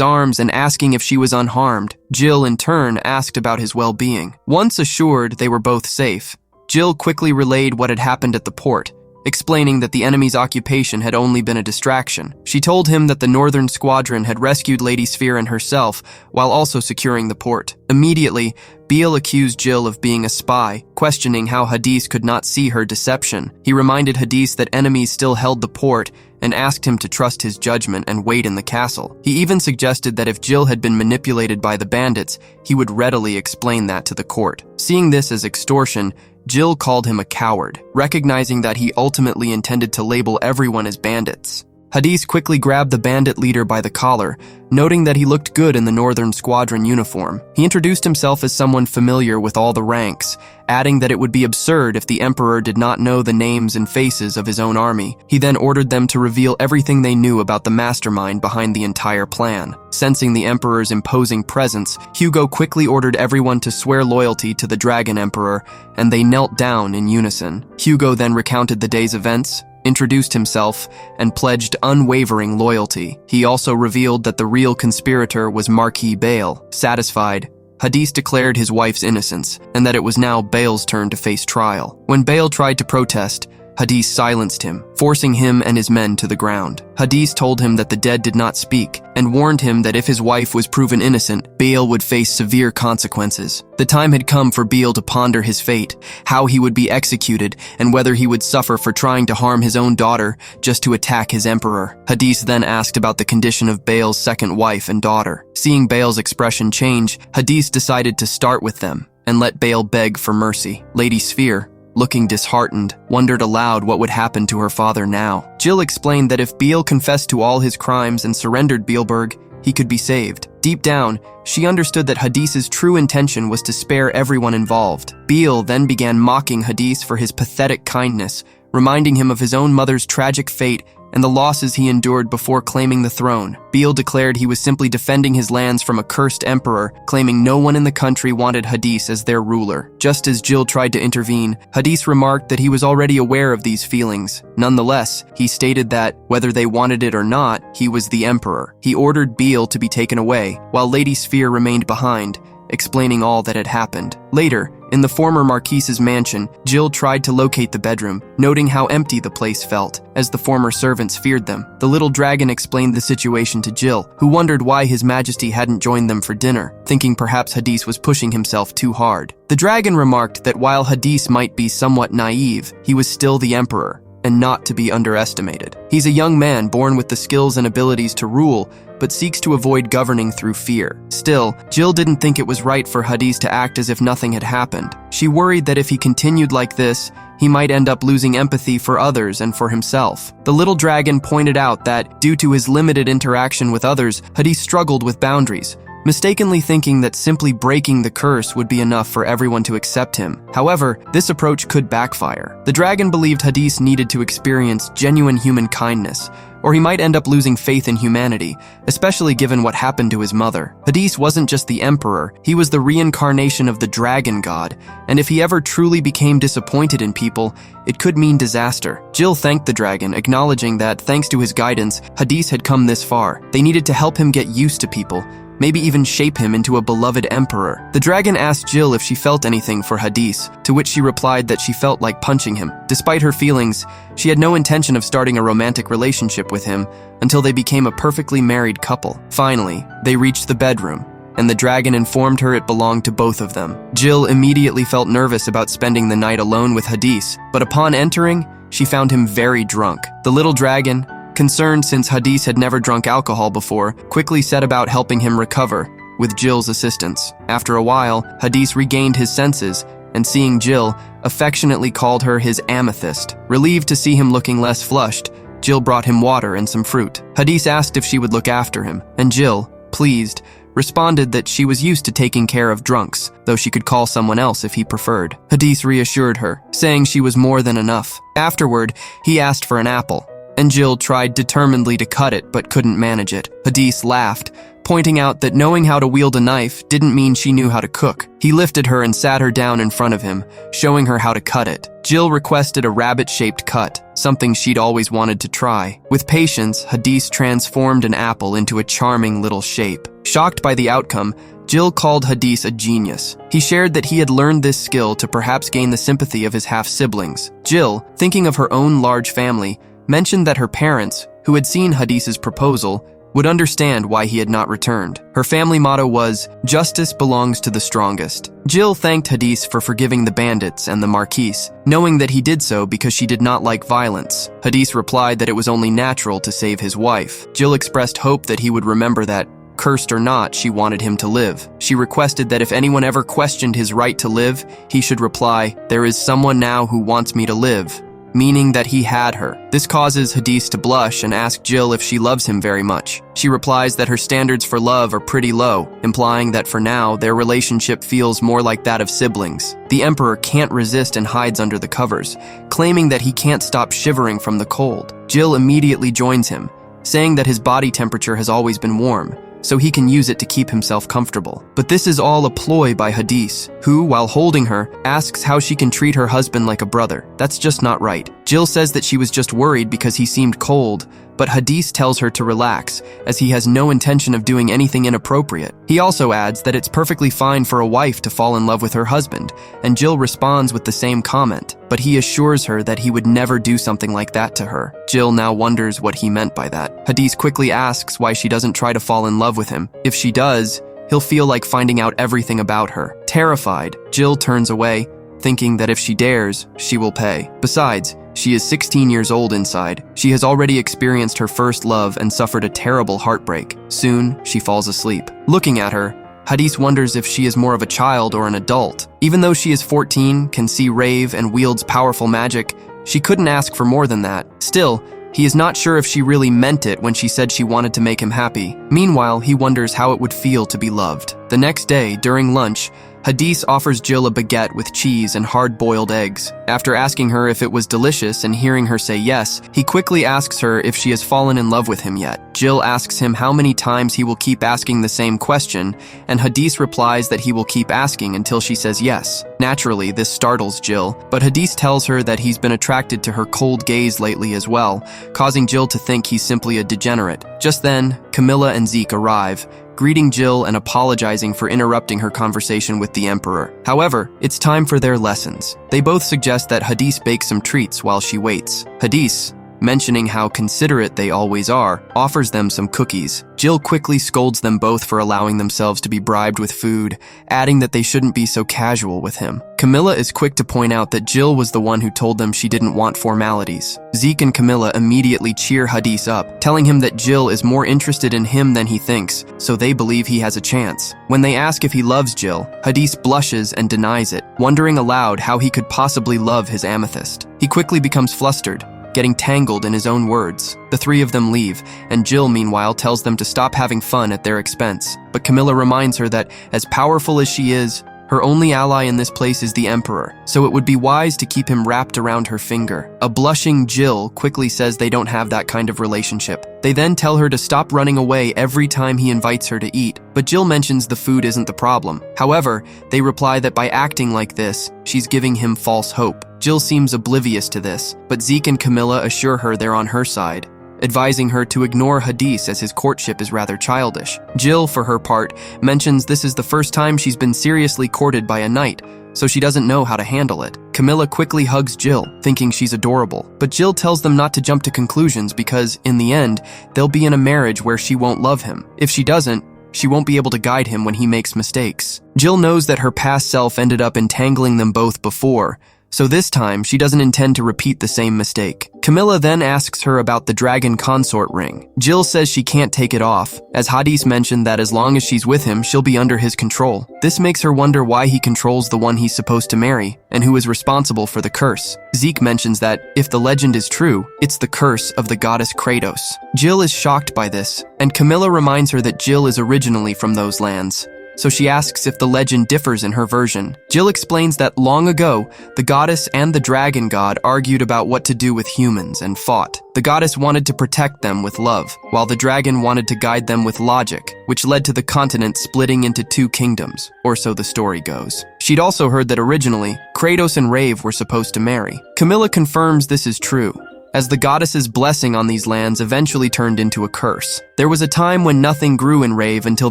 Speaker 1: arms and asking if she was unharmed. Jill, in turn, asked about his well-being. Once assured they were both safe, Jill quickly relayed what had happened at the port, explaining that the enemy's occupation had only been a distraction. She told him that the Northern Squadron had rescued Lady Sphere and herself, while also securing the port. Immediately, Beale accused Jill of being a spy, questioning how Hadis could not see her deception. He reminded Hadis that enemies still held the port, and asked him to trust his judgment and wait in the castle. He even suggested that if Jill had been manipulated by the bandits, he would readily explain that to the court. Seeing this as extortion, Jill called him a coward, recognizing that he ultimately intended to label everyone as bandits. Hadis quickly grabbed the bandit leader by the collar, noting that he looked good in the Northern Squadron uniform. He introduced himself as someone familiar with all the ranks, adding that it would be absurd if the Emperor did not know the names and faces of his own army. He then ordered them to reveal everything they knew about the mastermind behind the entire plan. Sensing the Emperor's imposing presence, Hugo quickly ordered everyone to swear loyalty to the Dragon Emperor, and they knelt down in unison. Hugo then recounted the day's events, introduced himself, and pledged unwavering loyalty. He also revealed that the real conspirator was Marquis Beale. Satisfied, Hadis declared his wife's innocence, and that it was now Bale's turn to face trial. When Bale tried to protest, Hadis silenced him, forcing him and his men to the ground. Hadis told him that the dead did not speak, and warned him that if his wife was proven innocent, Bale would face severe consequences. The time had come for Bale to ponder his fate, how he would be executed, and whether he would suffer for trying to harm his own daughter just to attack his emperor. Hadis then asked about the condition of Bale's second wife and daughter. Seeing Bale's expression change, Hadis decided to start with them and let Bale beg for mercy. Lady Sphere, looking disheartened, wondered aloud what would happen to her father now. Jill explained that if Beale confessed to all his crimes and surrendered Beelberg, he could be saved. Deep down, she understood that Hadis's true intention was to spare everyone involved. Beale then began mocking Hadis for his pathetic kindness, reminding him of his own mother's tragic fate and the losses he endured before claiming the throne. Beale declared he was simply defending his lands from a cursed emperor, claiming no one in the country wanted Hadis as their ruler. Just as Jill tried to intervene, Hadis remarked that he was already aware of these feelings. Nonetheless, he stated that, whether they wanted it or not, he was the emperor. He ordered Beale to be taken away, while Lady Sphere remained behind, explaining all that had happened. Later, in the former Marquise's mansion, Jill tried to locate the bedroom, noting how empty the place felt, as the former servants feared them. The little dragon explained the situation to Jill, who wondered why His Majesty hadn't joined them for dinner, thinking perhaps Hadis was pushing himself too hard. The dragon remarked that while Hadis might be somewhat naive, he was still the emperor, and not to be underestimated. He's a young man born with the skills and abilities to rule, but seeks to avoid governing through fear. Still, Jill didn't think it was right for Hadis to act as if nothing had happened. She worried that if he continued like this, he might end up losing empathy for others and for himself. The little dragon pointed out that, due to his limited interaction with others, Hadis struggled with boundaries, mistakenly thinking that simply breaking the curse would be enough for everyone to accept him. However, this approach could backfire. The dragon believed Hadis needed to experience genuine human kindness, or he might end up losing faith in humanity, especially given what happened to his mother. Hadis wasn't just the emperor, he was the reincarnation of the dragon god, and if he ever truly became disappointed in people, it could mean disaster. Jill thanked the dragon, acknowledging that, thanks to his guidance, Hadis had come this far. They needed to help him get used to people, maybe even shape him into a beloved emperor. The dragon asked Jill if she felt anything for Hadis, to which she replied that she felt like punching him. Despite her feelings, she had no intention of starting a romantic relationship with him until they became a perfectly married couple. Finally, they reached the bedroom, and the dragon informed her it belonged to both of them. Jill immediately felt nervous about spending the night alone with Hadis, but upon entering, she found him very drunk. The little dragon, concerned since Hadis had never drunk alcohol before, quickly set about helping him recover, with Jill's assistance. After a while, Hadis regained his senses, and seeing Jill, affectionately called her his amethyst. Relieved to see him looking less flushed, Jill brought him water and some fruit. Hadis asked if she would look after him, and Jill, pleased, responded that she was used to taking care of drunks, though she could call someone else if he preferred. Hadis reassured her, saying she was more than enough. Afterward, he asked for an apple, and Jill tried determinedly to cut it but couldn't manage it. Hadis laughed, pointing out that knowing how to wield a knife didn't mean she knew how to cook. He lifted her and sat her down in front of him, showing her how to cut it. Jill requested a rabbit-shaped cut, something she'd always wanted to try. With patience, Hadis transformed an apple into a charming little shape. Shocked by the outcome, Jill called Hadis a genius. He shared that he had learned this skill to perhaps gain the sympathy of his half-siblings. Jill, thinking of her own large family, mentioned that her parents, who had seen Hadis's proposal, would understand why he had not returned. Her family motto was, "Justice belongs to the strongest." Jill thanked Hadis for forgiving the bandits and the Marquise, knowing that he did so because she did not like violence. Hadis replied that it was only natural to save his wife. Jill expressed hope that he would remember that, cursed or not, she wanted him to live. She requested that if anyone ever questioned his right to live, he should reply, "There is someone now who wants me to live," meaning that he had her. This causes Hadis to blush and ask Jill if she loves him very much. She replies that her standards for love are pretty low, implying that for now, their relationship feels more like that of siblings. The Emperor can't resist and hides under the covers, claiming that he can't stop shivering from the cold. Jill immediately joins him, saying that his body temperature has always been warm, so he can use it to keep himself comfortable. But this is all a ploy by Hadis, who, while holding her, asks how she can treat her husband like a brother. That's just not right. Jill says that she was just worried because he seemed cold, but Hadis tells her to relax, as he has no intention of doing anything inappropriate. He also adds that it's perfectly fine for a wife to fall in love with her husband, and Jill responds with the same comment, but he assures her that he would never do something like that to her. Jill now wonders what he meant by that. Hadis quickly asks why she doesn't try to fall in love with him. If she does, he'll feel like finding out everything about her. Terrified, Jill turns away, thinking that if she dares, she will pay. Besides, she is 16 years old inside. She has already experienced her first love and suffered a terrible heartbreak. Soon, she falls asleep. Looking at her, Hadis wonders if she is more of a child or an adult. Even though she is 14, can see rave, and wields powerful magic, she couldn't ask for more than that. Still, he is not sure if she really meant it when she said she wanted to make him happy. Meanwhile, he wonders how it would feel to be loved. The next day, during lunch, Hadis offers Jill a baguette with cheese and hard-boiled eggs. After asking her if it was delicious and hearing her say yes, he quickly asks her if she has fallen in love with him yet. Jill asks him how many times he will keep asking the same question, and Hadis replies that he will keep asking until she says yes. Naturally, this startles Jill, but Hadis tells her that he's been attracted to her cold gaze lately as well, causing Jill to think he's simply a degenerate. Just then, Camilla and Zeke arrive, greeting Jill and apologizing for interrupting her conversation with the Emperor. However, it's time for their lessons. They both suggest that Hadis bake some treats while she waits. Hadis, mentioning how considerate they always are, offers them some cookies. Jill quickly scolds them both for allowing themselves to be bribed with food, adding that they shouldn't be so casual with him. Camilla is quick to point out that Jill was the one who told them she didn't want formalities. Zeke and Camilla immediately cheer Hadis up, telling him that Jill is more interested in him than he thinks, so they believe he has a chance. When they ask if he loves Jill, Hadis blushes and denies it, wondering aloud how he could possibly love his amethyst. He quickly becomes flustered, getting tangled in his own words. The three of them leave, and Jill, meanwhile, tells them to stop having fun at their expense. But Camilla reminds her that, as powerful as she is, her only ally in this place is the Emperor, so it would be wise to keep him wrapped around her finger. A blushing Jill quickly says they don't have that kind of relationship. They then tell her to stop running away every time he invites her to eat, but Jill mentions the food isn't the problem. However, they reply that by acting like this, she's giving him false hope. Jill seems oblivious to this, but Zeke and Camilla assure her they're on her side, advising her to ignore Hadis as his courtship is rather childish. Jill, for her part, mentions this is the first time she's been seriously courted by a knight, so she doesn't know how to handle it. Camilla quickly hugs Jill, thinking she's adorable, but Jill tells them not to jump to conclusions because, in the end, they'll be in a marriage where she won't love him. If she doesn't, she won't be able to guide him when he makes mistakes. Jill knows that her past self ended up entangling them both before, so this time she doesn't intend to repeat the same mistake. Camilla then asks her about the dragon consort ring. Jill says she can't take it off, as Hadis mentioned that as long as she's with him, she'll be under his control. This makes her wonder why he controls the one he's supposed to marry, and who is responsible for the curse. Zeke mentions that, if the legend is true, it's the curse of the goddess Kratos. Jill is shocked by this, and Camilla reminds her that Jill is originally from those lands. So she asks if the legend differs in her version. Jill explains that long ago, the goddess and the dragon god argued about what to do with humans and fought. The goddess wanted to protect them with love, while the dragon wanted to guide them with logic, which led to the continent splitting into two kingdoms, or so the story goes. She'd also heard that originally, Kratos and Rave were supposed to marry. Camilla confirms this is true, as the goddess's blessing on these lands eventually turned into a curse. There was a time when nothing grew in Rave until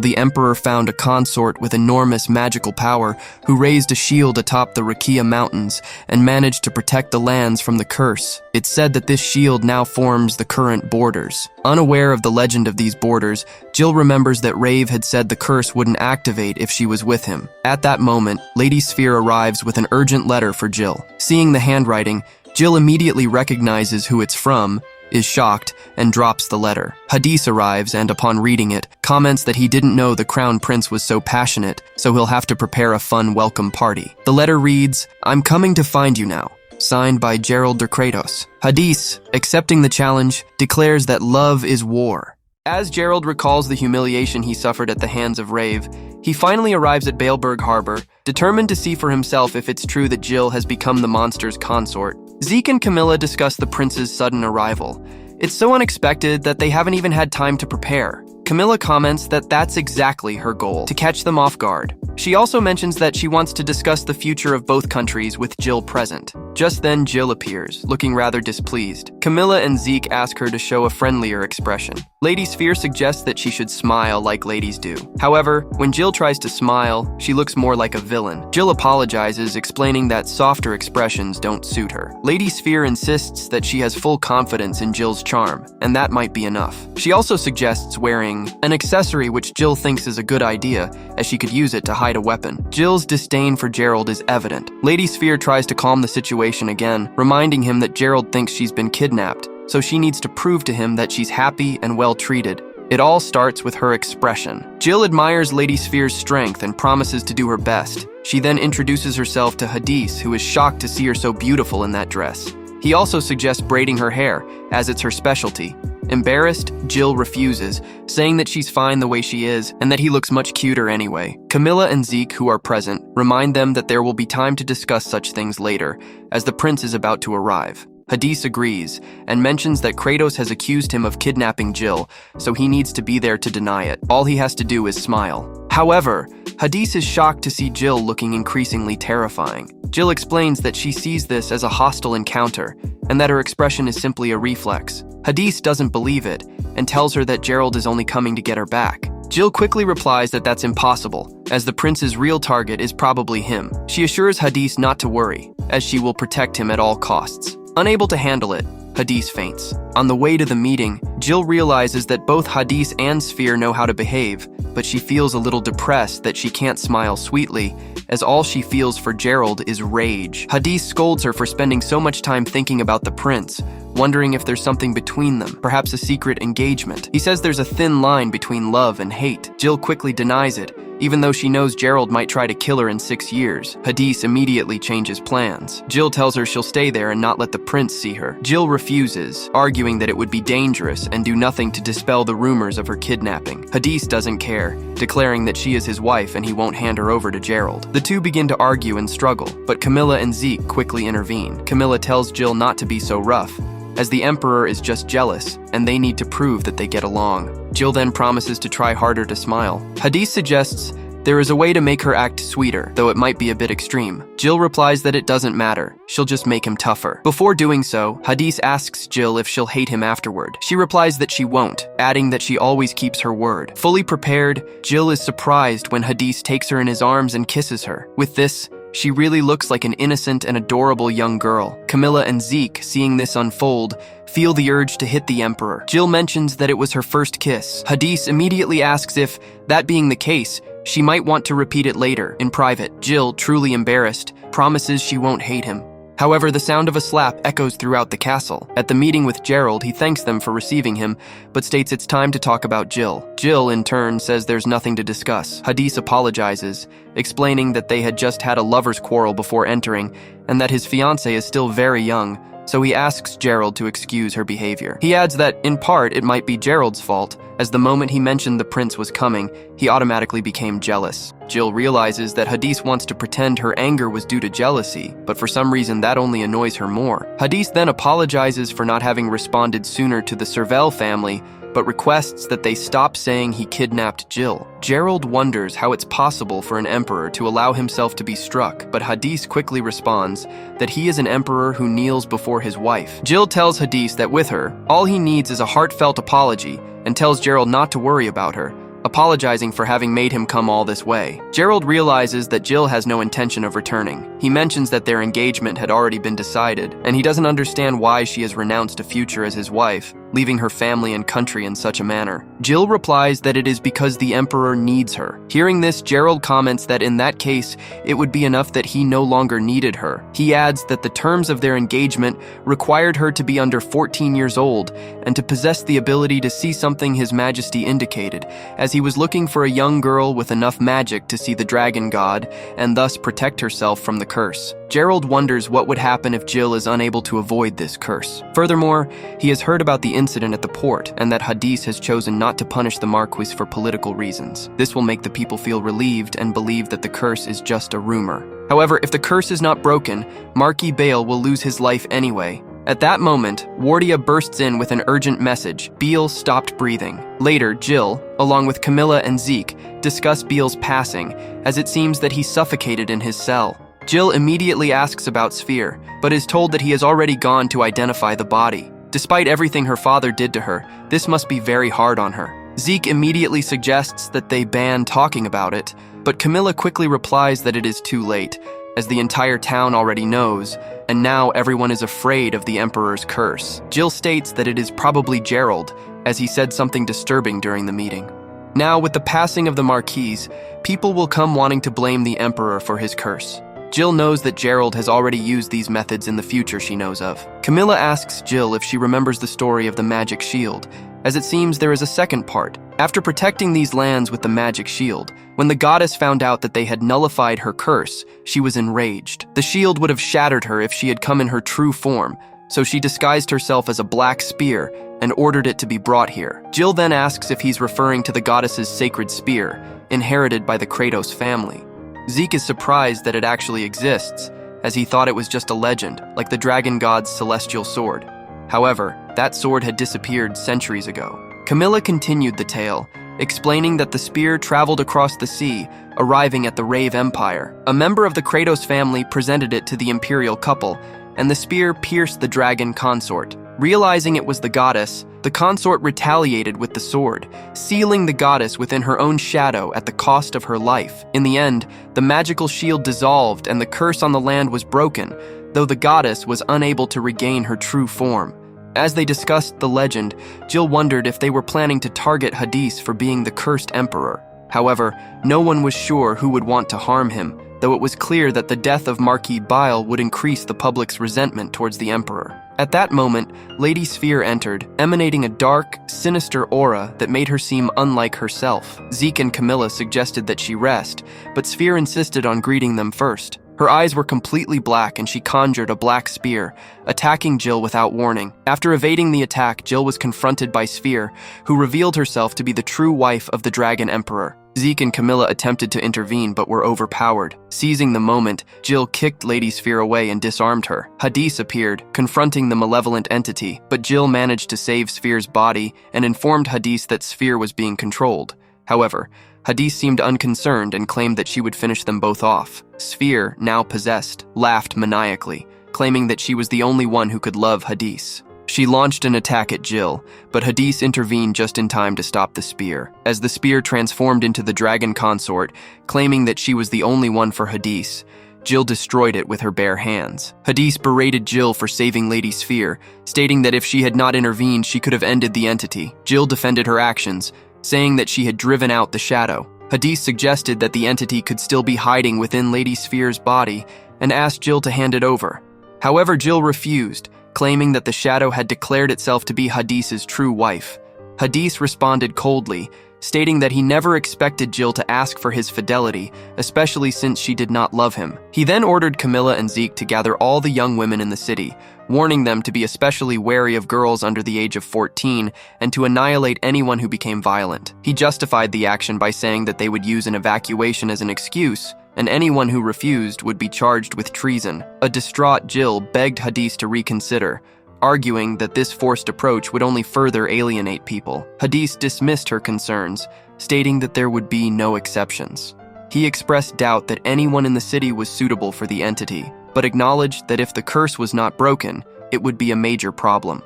Speaker 1: the emperor found a consort with enormous magical power who raised a shield atop the Rakia mountains and managed to protect the lands from the curse. It's said that this shield now forms the current borders. Unaware of the legend of these borders, Jill remembers that Rave had said the curse wouldn't activate if she was with him. At that moment, Lady Sphere arrives with an urgent letter for Jill. Seeing the handwriting, Jill immediately recognizes who it's from, is shocked, and drops the letter. Hadis arrives and, upon reading it, comments that he didn't know the crown prince was so passionate, so he'll have to prepare a fun welcome party. The letter reads, "I'm coming to find you now," signed by Gerald de Kratos. Hadis, accepting the challenge, declares that love is war. As Gerald recalls the humiliation he suffered at the hands of Rave, he finally arrives at Baleberg Harbor, determined to see for himself if it's true that Jill has become the monster's consort. Zeke and Camilla discuss the prince's sudden arrival. It's so unexpected that they haven't even had time to prepare. Camilla comments that that's exactly her goal, to catch them off guard. She also mentions that she wants to discuss the future of both countries with Jill present. Just then, Jill appears, looking rather displeased. Camilla and Zeke ask her to show a friendlier expression. Lady Sphere suggests that she should smile like ladies do. However, when Jill tries to smile, she looks more like a villain. Jill apologizes, explaining that softer expressions don't suit her. Lady Sphere insists that she has full confidence in Jill's charm, and that might be enough. She also suggests wearing an accessory which Jill thinks is a good idea, as she could use it to hide a weapon. Jill's disdain for Gerald is evident. Lady Sphere tries to calm the situation again, reminding him that Gerald thinks she's been kidnapped, so she needs to prove to him that she's happy and well treated. It all starts with her expression. Jill admires Lady Sphere's strength and promises to do her best. She then introduces herself to Hadis, who is shocked to see her so beautiful in that dress. He also suggests braiding her hair, as it's her specialty. Embarrassed, Jill refuses, saying that she's fine the way she is and that he looks much cuter anyway. Camilla and Zeke, who are present, remind them that there will be time to discuss such things later, as the prince is about to arrive. Hadis agrees, and mentions that Kratos has accused him of kidnapping Jill, so he needs to be there to deny it. All he has to do is smile. However, Hadis is shocked to see Jill looking increasingly terrifying. Jill explains that she sees this as a hostile encounter, and that her expression is simply a reflex. Hadis doesn't believe it, and tells her that Gerald is only coming to get her back. Jill quickly replies that that's impossible, as the prince's real target is probably him. She assures Hadis not to worry, as she will protect him at all costs. Unable to handle it, Hadis faints. On the way to the meeting, Jill realizes that both Hadis and Sphere know how to behave, but she feels a little depressed that she can't smile sweetly, as all she feels for Gerald is rage. Hadis scolds her for spending so much time thinking about the prince, wondering if there's something between them, perhaps a secret engagement. He says there's a thin line between love and hate. Jill quickly denies it, even though she knows Gerald might try to kill her in 6 years. Hadis immediately changes plans. Jill tells her she'll stay there and not let the prince see her. Jill refuses, arguing that it would be dangerous and do nothing to dispel the rumors of her kidnapping. Hadis doesn't care, declaring that she is his wife and he won't hand her over to Gerald. The two begin to argue and struggle, but Camilla and Zeke quickly intervene. Camilla tells Jill not to be so rough, as the Emperor is just jealous, and they need to prove that they get along. Jill then promises to try harder to smile. Hadis suggests there is a way to make her act sweeter, though it might be a bit extreme. Jill replies that it doesn't matter, she'll just make him tougher. Before doing so, Hadis asks Jill if she'll hate him afterward. She replies that she won't, adding that she always keeps her word. Fully prepared, Jill is surprised when Hadis takes her in his arms and kisses her. With this, she really looks like an innocent and adorable young girl. Camilla and Zeke, seeing this unfold, feel the urge to hit the Emperor. Jill mentions that it was her first kiss. Hadis immediately asks if, that being the case, she might want to repeat it later, in private. Jill, truly embarrassed, promises she won't hate him. However, the sound of a slap echoes throughout the castle. At the meeting with Gerald, he thanks them for receiving him, but states it's time to talk about Jill. Jill, in turn, says there's nothing to discuss. Hadis apologizes, explaining that they had just had a lover's quarrel before entering, and that his fiancée is still very young, so he asks Gerald to excuse her behavior. He adds that, in part, it might be Gerald's fault, as the moment he mentioned the prince was coming, he automatically became jealous. Jill realizes that Hadis wants to pretend her anger was due to jealousy, but for some reason that only annoys her more. Hadis then apologizes for not having responded sooner to the Servel family, but requests that they stop saying he kidnapped Jill. Gerald wonders how it's possible for an emperor to allow himself to be struck, but Hadis quickly responds that he is an emperor who kneels before his wife. Jill tells Hadis that with her, all he needs is a heartfelt apology, and tells Gerald not to worry about her, apologizing for having made him come all this way. Gerald realizes that Jill has no intention of returning. He mentions that their engagement had already been decided, and he doesn't understand why she has renounced a future as his wife, leaving her family and country in such a manner. Jill replies that it is because the emperor needs her. Hearing this, Gerald comments that in that case, it would be enough that he no longer needed her. He adds that the terms of their engagement required her to be under 14 years old and to possess the ability to see something His Majesty indicated, as he was looking for a young girl with enough magic to see the dragon god and thus protect herself from the curse. Gerald wonders what would happen if Jill is unable to avoid this curse. Furthermore, he has heard about the incident at the port and that Hadis has chosen not to punish the Marquis for political reasons. This will make the people feel relieved and believe that the curse is just a rumor. However, if the curse is not broken, Marquis Bale will lose his life anyway. At that moment, Wardia bursts in with an urgent message. Beale stopped breathing. Later, Jill, along with Camilla and Zeke, discuss Beale's passing, as it seems that he suffocated in his cell. Jill immediately asks about Sphere, but is told that he has already gone to identify the body. Despite everything her father did to her, this must be very hard on her. Zeke immediately suggests that they ban talking about it, but Camilla quickly replies that it is too late, as the entire town already knows, and now everyone is afraid of the Emperor's curse. Jill states that it is probably Gerald, as he said something disturbing during the meeting. Now, with the passing of the Marquise, people will come wanting to blame the Emperor for his curse. Jill knows that Gerald has already used these methods in the future she knows of. Camilla asks Jill if she remembers the story of the magic shield, as it seems there is a second part. After protecting these lands with the magic shield, when the goddess found out that they had nullified her curse, she was enraged. The shield would have shattered her if she had come in her true form, so she disguised herself as a black spear and ordered it to be brought here. Jill then asks if he's referring to the goddess's sacred spear, inherited by the Kratos family. Zeke is surprised that it actually exists, as he thought it was just a legend, like the dragon god's celestial sword. However, that sword had disappeared centuries ago. Camilla continued the tale, explaining that the spear traveled across the sea, arriving at the Rave Empire. A member of the Kratos family presented it to the imperial couple, and the spear pierced the dragon consort. Realizing it was the goddess, the consort retaliated with the sword, sealing the goddess within her own shadow at the cost of her life. In the end, the magical shield dissolved and the curse on the land was broken, though the goddess was unable to regain her true form. As they discussed the legend, Jill wondered if they were planning to target Hadis for being the cursed emperor. However, no one was sure who would want to harm him, though it was clear that the death of Marquis Bile would increase the public's resentment towards the emperor. At that moment, Lady Sphere entered, emanating a dark, sinister aura that made her seem unlike herself. Zeke and Camilla suggested that she rest, but Sphere insisted on greeting them first. Her eyes were completely black and she conjured a black spear, attacking Jill without warning. After evading the attack, Jill was confronted by Sphere, who revealed herself to be the true wife of the Dragon Emperor. Zeke and Camilla attempted to intervene but were overpowered. Seizing the moment, Jill kicked Lady Sphere away and disarmed her. Hadis appeared, confronting the malevolent entity, but Jill managed to save Sphere's body and informed Hadis that Sphere was being controlled. However, Hadis seemed unconcerned and claimed that she would finish them both off. Sphere, now possessed, laughed maniacally, claiming that she was the only one who could love Hadis. She launched an attack at Jill, but Hadis intervened just in time to stop the spear. As the spear transformed into the dragon consort, claiming that she was the only one for Hadis, Jill destroyed it with her bare hands. Hadis berated Jill for saving Lady Sphere, stating that if she had not intervened, she could have ended the entity. Jill defended her actions, saying that she had driven out the shadow. Hadis suggested that the entity could still be hiding within Lady Sphere's body and asked Jill to hand it over. However, Jill refused, claiming that the shadow had declared itself to be Hadis's true wife. Hadis responded coldly, stating that he never expected Jill to ask for his fidelity, especially since she did not love him. He then ordered Camilla and Zeke to gather all the young women in the city, warning them to be especially wary of girls under the age of 14 and to annihilate anyone who became violent. He justified the action by saying that they would use an evacuation as an excuse, and anyone who refused would be charged with treason. A distraught Jill begged Hadis to reconsider, arguing that this forced approach would only further alienate people. Hadis dismissed her concerns, stating that there would be no exceptions. He expressed doubt that anyone in the city was suitable for the entity, but acknowledged that if the curse was not broken, it would be a major problem.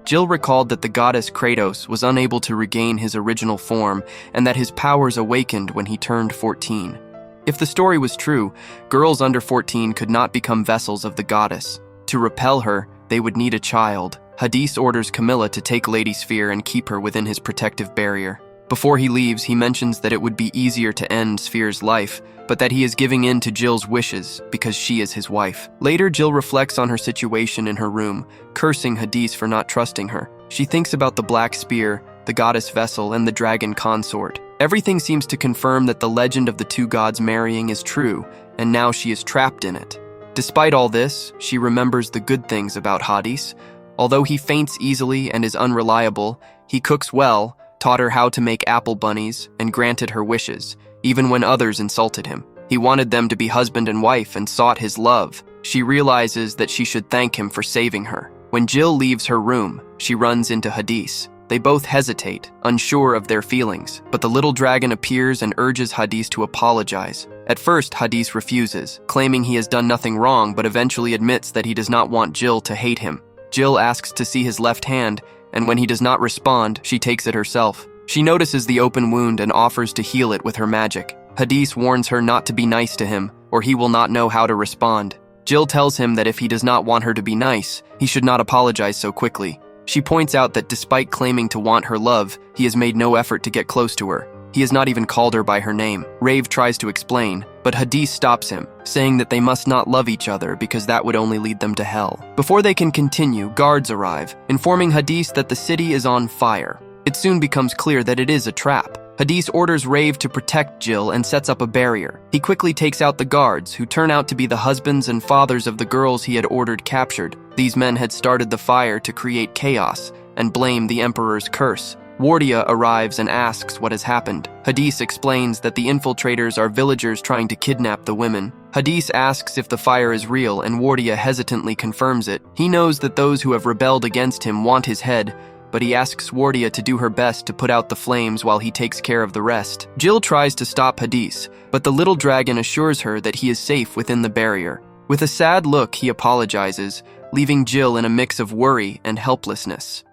Speaker 1: Jill recalled that the goddess Kratos was unable to regain his original form and that his powers awakened when he turned 14. If the story was true, girls under 14 could not become vessels of the goddess. To repel her, they would need a child. Hadis orders Camilla to take Lady Sphere and keep her within his protective barrier. Before he leaves, he mentions that it would be easier to end Sphere's life, but that he is giving in to Jill's wishes because she is his wife. Later, Jill reflects on her situation in her room, cursing Hadis for not trusting her. She thinks about the black spear, the goddess vessel, and the dragon consort. Everything seems to confirm that the legend of the two gods marrying is true, and now she is trapped in it. Despite all this, she remembers the good things about Hadis. Although he faints easily and is unreliable, he cooks well, taught her how to make apple bunnies, and granted her wishes, even when others insulted him. He wanted them to be husband and wife and sought his love. She realizes that she should thank him for saving her. When Jill leaves her room, she runs into Hadis. They both hesitate, unsure of their feelings, but the little dragon appears and urges Hadis to apologize. At first, Hadis refuses, claiming he has done nothing wrong, but eventually admits that he does not want Jill to hate him. Jill asks to see his left hand, and when he does not respond, she takes it herself. She notices the open wound and offers to heal it with her magic. Hadis warns her not to be nice to him, or he will not know how to respond. Jill tells him that if he does not want her to be nice, he should not apologize so quickly. She points out that despite claiming to want her love, he has made no effort to get close to her. He has not even called her by her name. Rave tries to explain, but Hadis stops him, saying that they must not love each other because that would only lead them to hell. Before they can continue, guards arrive, informing Hadis that the city is on fire. It soon becomes clear that it is a trap. Hadis orders Rave to protect Jill and sets up a barrier. He quickly takes out the guards, who turn out to be the husbands and fathers of the girls he had ordered captured. These men had started the fire to create chaos and blame the Emperor's curse. Wardia arrives and asks what has happened. Hadis explains that the infiltrators are villagers trying to kidnap the women. Hadis asks if the fire is real, and Wardia hesitantly confirms it. He knows that those who have rebelled against him want his head, but he asks Wardia to do her best to put out the flames while he takes care of the rest. Jill tries to stop Hadis, but the little dragon assures her that he is safe within the barrier. With a sad look, he apologizes, leaving Jill in a mix of worry and helplessness.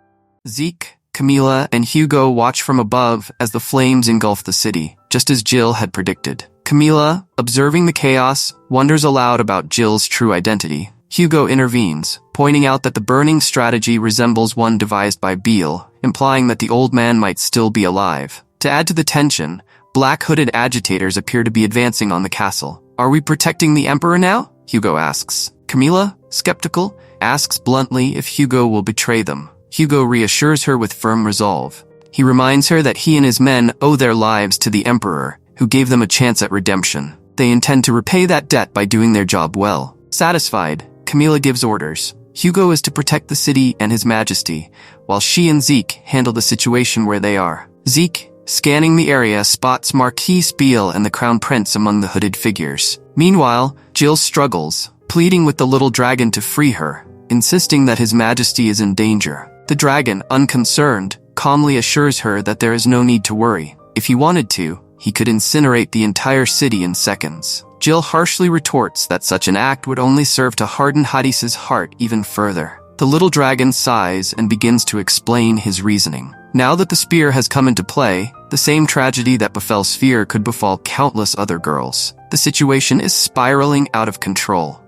Speaker 1: Zeke, Camilla, and Hugo watch from above as the flames engulf the city, just as Jill had predicted. Camilla, observing the chaos, wonders aloud about Jill's true identity. Hugo intervenes, pointing out that the burning strategy resembles one devised by Beale, implying that the old man might still be alive. To add to the tension, black-hooded agitators appear to be advancing on the castle. "Are we protecting the Emperor now?" Hugo asks. Camilla, skeptical, asks bluntly if Hugo will betray them. Hugo reassures her with firm resolve. He reminds her that he and his men owe their lives to the Emperor, who gave them a chance at redemption. They intend to repay that debt by doing their job well. Satisfied, Camilla gives orders. Hugo is to protect the city and his majesty, while she and Zeke handle the situation where they are. Zeke, scanning the area, spots Marquis Spiel and the Crown Prince among the hooded figures. Meanwhile, Jill struggles, pleading with the little dragon to free her, insisting that his majesty is in danger. The dragon, unconcerned, calmly assures her that there is no need to worry. If he wanted to, he could incinerate the entire city in seconds. Jill harshly retorts that such an act would only serve to harden Hadis's heart even further. The little dragon sighs and begins to explain his reasoning. Now that the spear has come into play, the same tragedy that befell Sphere could befall countless other girls. The situation is spiraling out of control.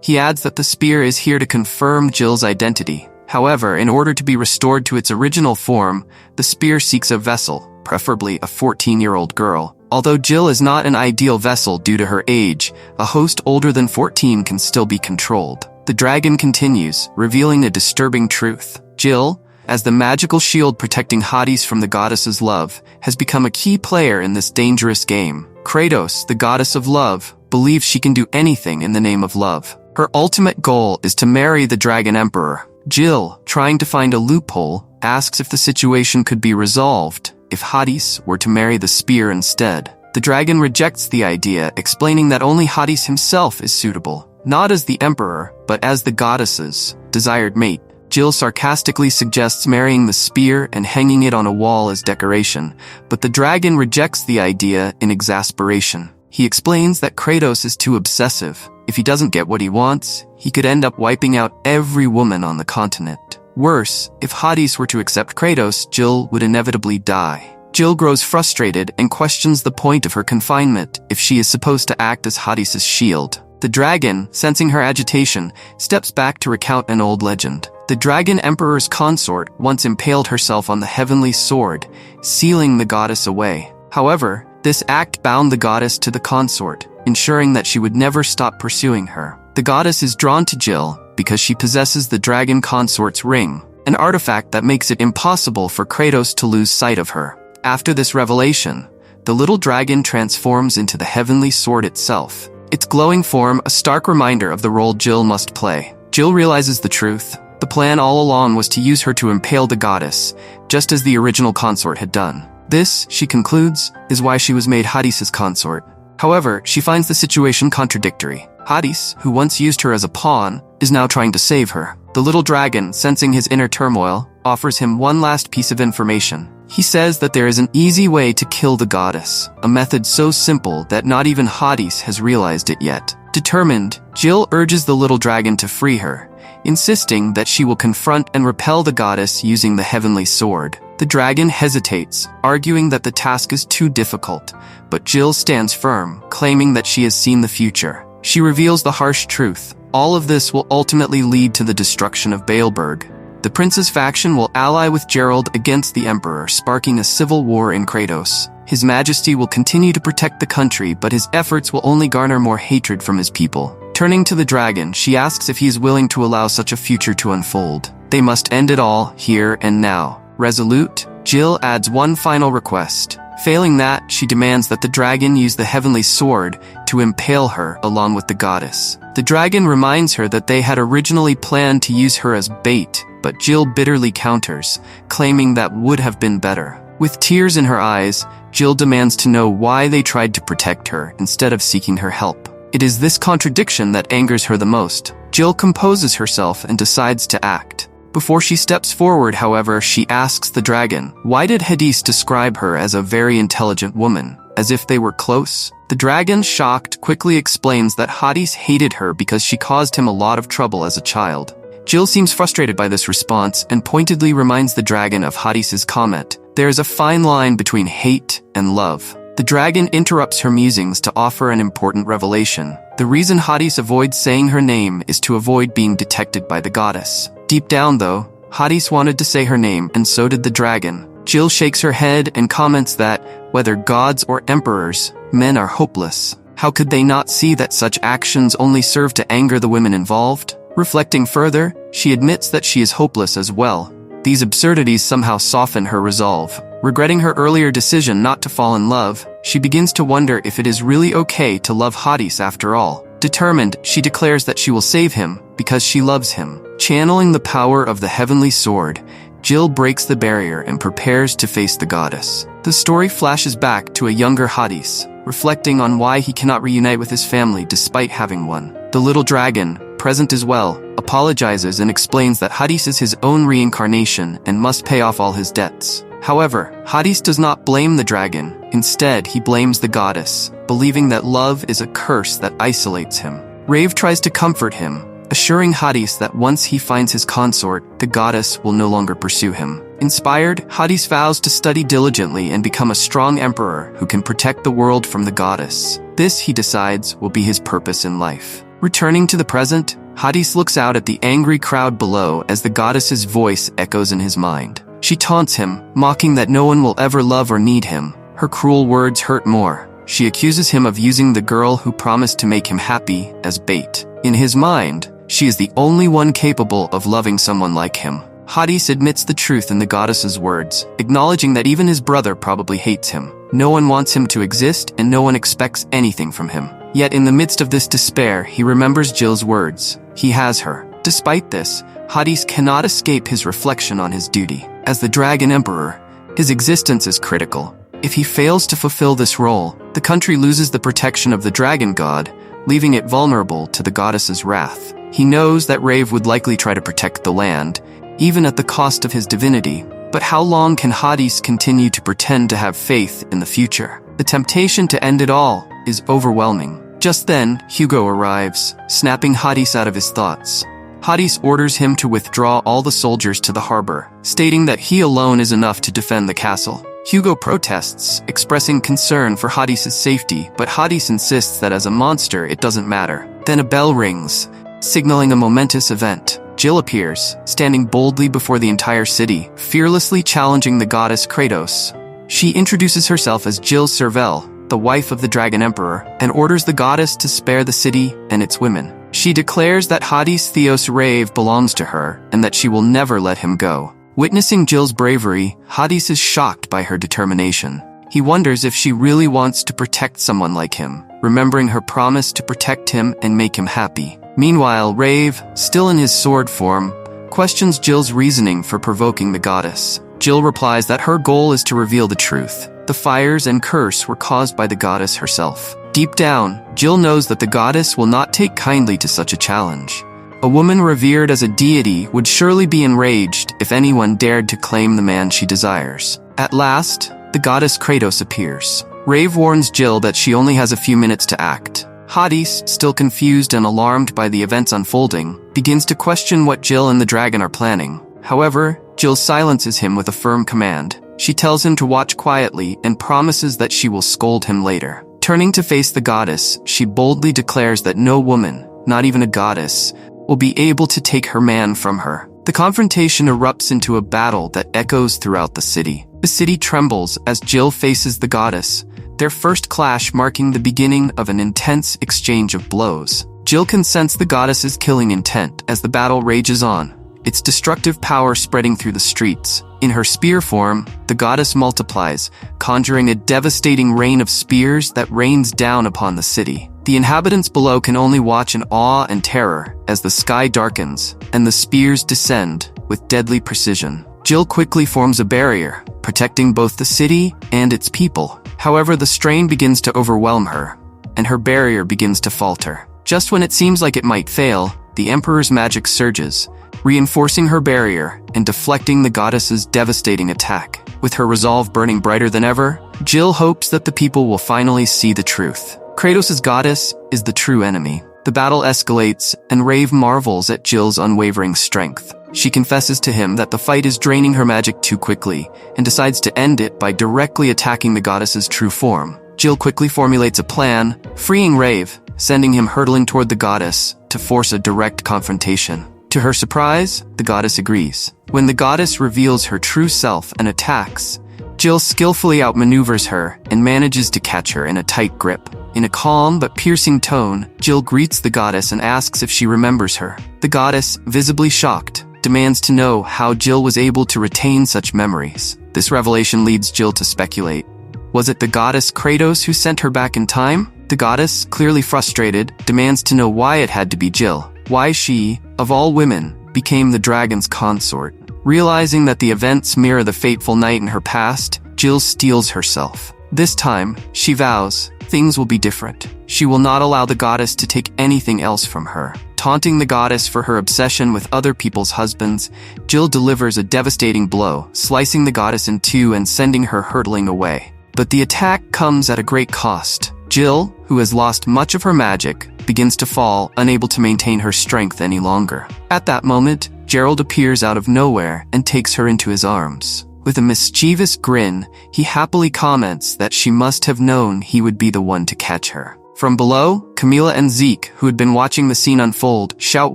Speaker 1: He adds that the spear is here to confirm Jill's identity. However, in order to be restored to its original form, the spear seeks a vessel, preferably a 14-year-old girl. Although Jill is not an ideal vessel due to her age, a host older than 14 can still be controlled. The dragon continues, revealing a disturbing truth. Jill, as the magical shield protecting Hades from the goddess's love, has become a key player in this dangerous game. Kratos, the goddess of love, believes she can do anything in the name of love. Her ultimate goal is to marry the Dragon Emperor. Jill, trying to find a loophole, asks if the situation could be resolved if Hades were to marry the spear instead. The dragon rejects the idea, explaining that only Hades himself is suitable, not as the emperor, but as the goddess's desired mate. Jill sarcastically suggests marrying the spear and hanging it on a wall as decoration, but the dragon rejects the idea in exasperation. He explains that Kratos is too obsessive. If he doesn't get what he wants, he could end up wiping out every woman on the continent. Worse, if Hades were to accept Kratos, Jill would inevitably die. Jill grows frustrated and questions the point of her confinement if she is supposed to act as Hades' shield. The dragon, sensing her agitation, steps back to recount an old legend. The Dragon Emperor's consort once impaled herself on the heavenly sword, sealing the goddess away. However, this act bound the goddess to the consort, ensuring that she would never stop pursuing her. The goddess is drawn to Jill because she possesses the dragon consort's ring, an artifact that makes it impossible for Kratos to lose sight of her. After this revelation, the little dragon transforms into the heavenly sword itself, its glowing form a stark reminder of the role Jill must play. Jill realizes the truth. The plan all along was to use her to impale the goddess, just as the original consort had done. This, she concludes, is why she was made Hades' consort. However, she finds the situation contradictory. Hades, who once used her as a pawn, is now trying to save her. The little dragon, sensing his inner turmoil, offers him one last piece of information. He says that there is an easy way to kill the goddess, a method so simple that not even Hades has realized it yet. Determined, Jill urges the little dragon to free her, insisting that she will confront and repel the goddess using the heavenly sword. The dragon hesitates, arguing that the task is too difficult, but Jill stands firm, claiming that she has seen the future. She reveals the harsh truth. All of this will ultimately lead to the destruction of Baleberg. The prince's faction will ally with Gerald against the emperor, sparking a civil war in Kratos. His majesty will continue to protect the country, but his efforts will only garner more hatred from his people. Turning to the dragon, she asks if he is willing to allow such a future to unfold. They must end it all, here and now. Resolute, Jill adds one final request. Failing that, she demands that the dragon use the heavenly sword to impale her along with the goddess. The dragon reminds her that they had originally planned to use her as bait, but Jill bitterly counters, claiming that would have been better. With tears in her eyes, Jill demands to know why they tried to protect her instead of seeking her help. It is this contradiction that angers her the most. Jill composes herself and decides to act. Before she steps forward, however, she asks the dragon, why did Hades describe her as a very intelligent woman, as if they were close? The dragon, shocked, quickly explains that Hades hated her because she caused him a lot of trouble as a child. Jill seems frustrated by this response and pointedly reminds the dragon of Hades' comment. There is a fine line between hate and love. The dragon interrupts her musings to offer an important revelation. The reason Hades avoids saying her name is to avoid being detected by the goddess. Deep down, though, Hades wanted to say her name, and so did the dragon. Jill shakes her head and comments that, whether gods or emperors, men are hopeless. How could they not see that such actions only serve to anger the women involved? Reflecting further, she admits that she is hopeless as well. These absurdities somehow soften her resolve. Regretting her earlier decision not to fall in love, she begins to wonder if it is really okay to love Hades after all. Determined, she declares that she will save him because she loves him. Channeling the power of the heavenly sword, Jill breaks the barrier and prepares to face the goddess. The story flashes back to a younger Hades, reflecting on why he cannot reunite with his family despite having one. The little dragon, present as well, apologizes and explains that Hades is his own reincarnation and must pay off all his debts. However, Hades does not blame the dragon. Instead, he blames the goddess, believing that love is a curse that isolates him. Rave tries to comfort him, assuring Hades that once he finds his consort, the goddess will no longer pursue him. Inspired, Hades vows to study diligently and become a strong emperor who can protect the world from the goddess. This, he decides, will be his purpose in life. Returning to the present, Hades looks out at the angry crowd below as the goddess's voice echoes in his mind. She taunts him, mocking that no one will ever love or need him. Her cruel words hurt more. She accuses him of using the girl who promised to make him happy as bait. In his mind, She is the only one capable of loving someone like him. Hades admits the truth in the goddess's words, acknowledging that even his brother probably hates him. No one wants him to exist, and no one expects anything from him. Yet in the midst of this despair, he remembers Jill's words. He has her. Despite this, Hades cannot escape his reflection on his duty. As the Dragon Emperor, his existence is critical. If he fails to fulfill this role, the country loses the protection of the dragon god, leaving it vulnerable to the goddess's wrath. He knows that Rave would likely try to protect the land, even at the cost of his divinity. But how long can Hades continue to pretend to have faith in the future? The temptation to end it all is overwhelming. Just then, Hugo arrives, snapping Hades out of his thoughts. Hades orders him to withdraw all the soldiers to the harbor, stating that he alone is enough to defend the castle. Hugo protests, expressing concern for Hades' safety, but Hades insists that as a monster it doesn't matter. Then a bell rings, signaling a momentous event. Jill appears, standing boldly before the entire city, fearlessly challenging the goddess Kratos. She introduces herself as Jill Servel, the wife of the Dragon Emperor, and orders the goddess to spare the city and its women. She declares that Hades Theos Rave belongs to her, and that she will never let him go. Witnessing Jill's bravery, Hades is shocked by her determination. He wonders if she really wants to protect someone like him, remembering her promise to protect him and make him happy. Meanwhile, Rave, still in his sword form, questions Jill's reasoning for provoking the goddess. Jill replies that her goal is to reveal the truth. The fires and curse were caused by the goddess herself. Deep down, Jill knows that the goddess will not take kindly to such a challenge. A woman revered as a deity would surely be enraged if anyone dared to claim the man she desires. At last, the goddess Kratos appears. Rave warns Jill that she only has a few minutes to act. Hades, still confused and alarmed by the events unfolding, begins to question what Jill and the dragon are planning. However, Jill silences him with a firm command. She tells him to watch quietly and promises that she will scold him later. Turning to face the goddess, she boldly declares that no woman, not even a goddess, will be able to take her man from her. The confrontation erupts into a battle that echoes throughout the city. The city trembles as Jill faces the goddess, their first clash marking the beginning of an intense exchange of blows. Jill can sense the goddess's killing intent as the battle rages on, its destructive power spreading through the streets. In her spear form, the goddess multiplies, conjuring a devastating rain of spears that rains down upon the city. The inhabitants below can only watch in awe and terror as the sky darkens and the spears descend with deadly precision. Jill quickly forms a barrier, protecting both the city and its people. However, the strain begins to overwhelm her, and her barrier begins to falter. Just when it seems like it might fail, the Emperor's magic surges, reinforcing her barrier and deflecting the goddess's devastating attack. With her resolve burning brighter than ever, Jill hopes that the people will finally see the truth. Kratos' goddess is the true enemy. The battle escalates, and Rave marvels at Jill's unwavering strength. She confesses to him that the fight is draining her magic too quickly, and decides to end it by directly attacking the goddess's true form. Jill quickly formulates a plan, freeing Rave, sending him hurtling toward the goddess to force a direct confrontation. To her surprise, the goddess agrees. When the goddess reveals her true self and attacks, Jill skillfully outmaneuvers her and manages to catch her in a tight grip. In a calm but piercing tone, Jill greets the goddess and asks if she remembers her. The goddess, visibly shocked, demands to know how Jill was able to retain such memories. This revelation leads Jill to speculate. Was it the goddess Kratos who sent her back in time? The goddess, clearly frustrated, demands to know why it had to be Jill. Why she, of all women, became the dragon's consort. Realizing that the events mirror the fateful night in her past, Jill steels herself. This time, she vows, things will be different. She will not allow the goddess to take anything else from her. Taunting the goddess for her obsession with other people's husbands, Jill delivers a devastating blow, slicing the goddess in two and sending her hurtling away. But the attack comes at a great cost. Jill, who has lost much of her magic, begins to fall, unable to maintain her strength any longer. At that moment, Gerald appears out of nowhere and takes her into his arms. With a mischievous grin, he happily comments that she must have known he would be the one to catch her. From below, Camila and Zeke, who had been watching the scene unfold, shout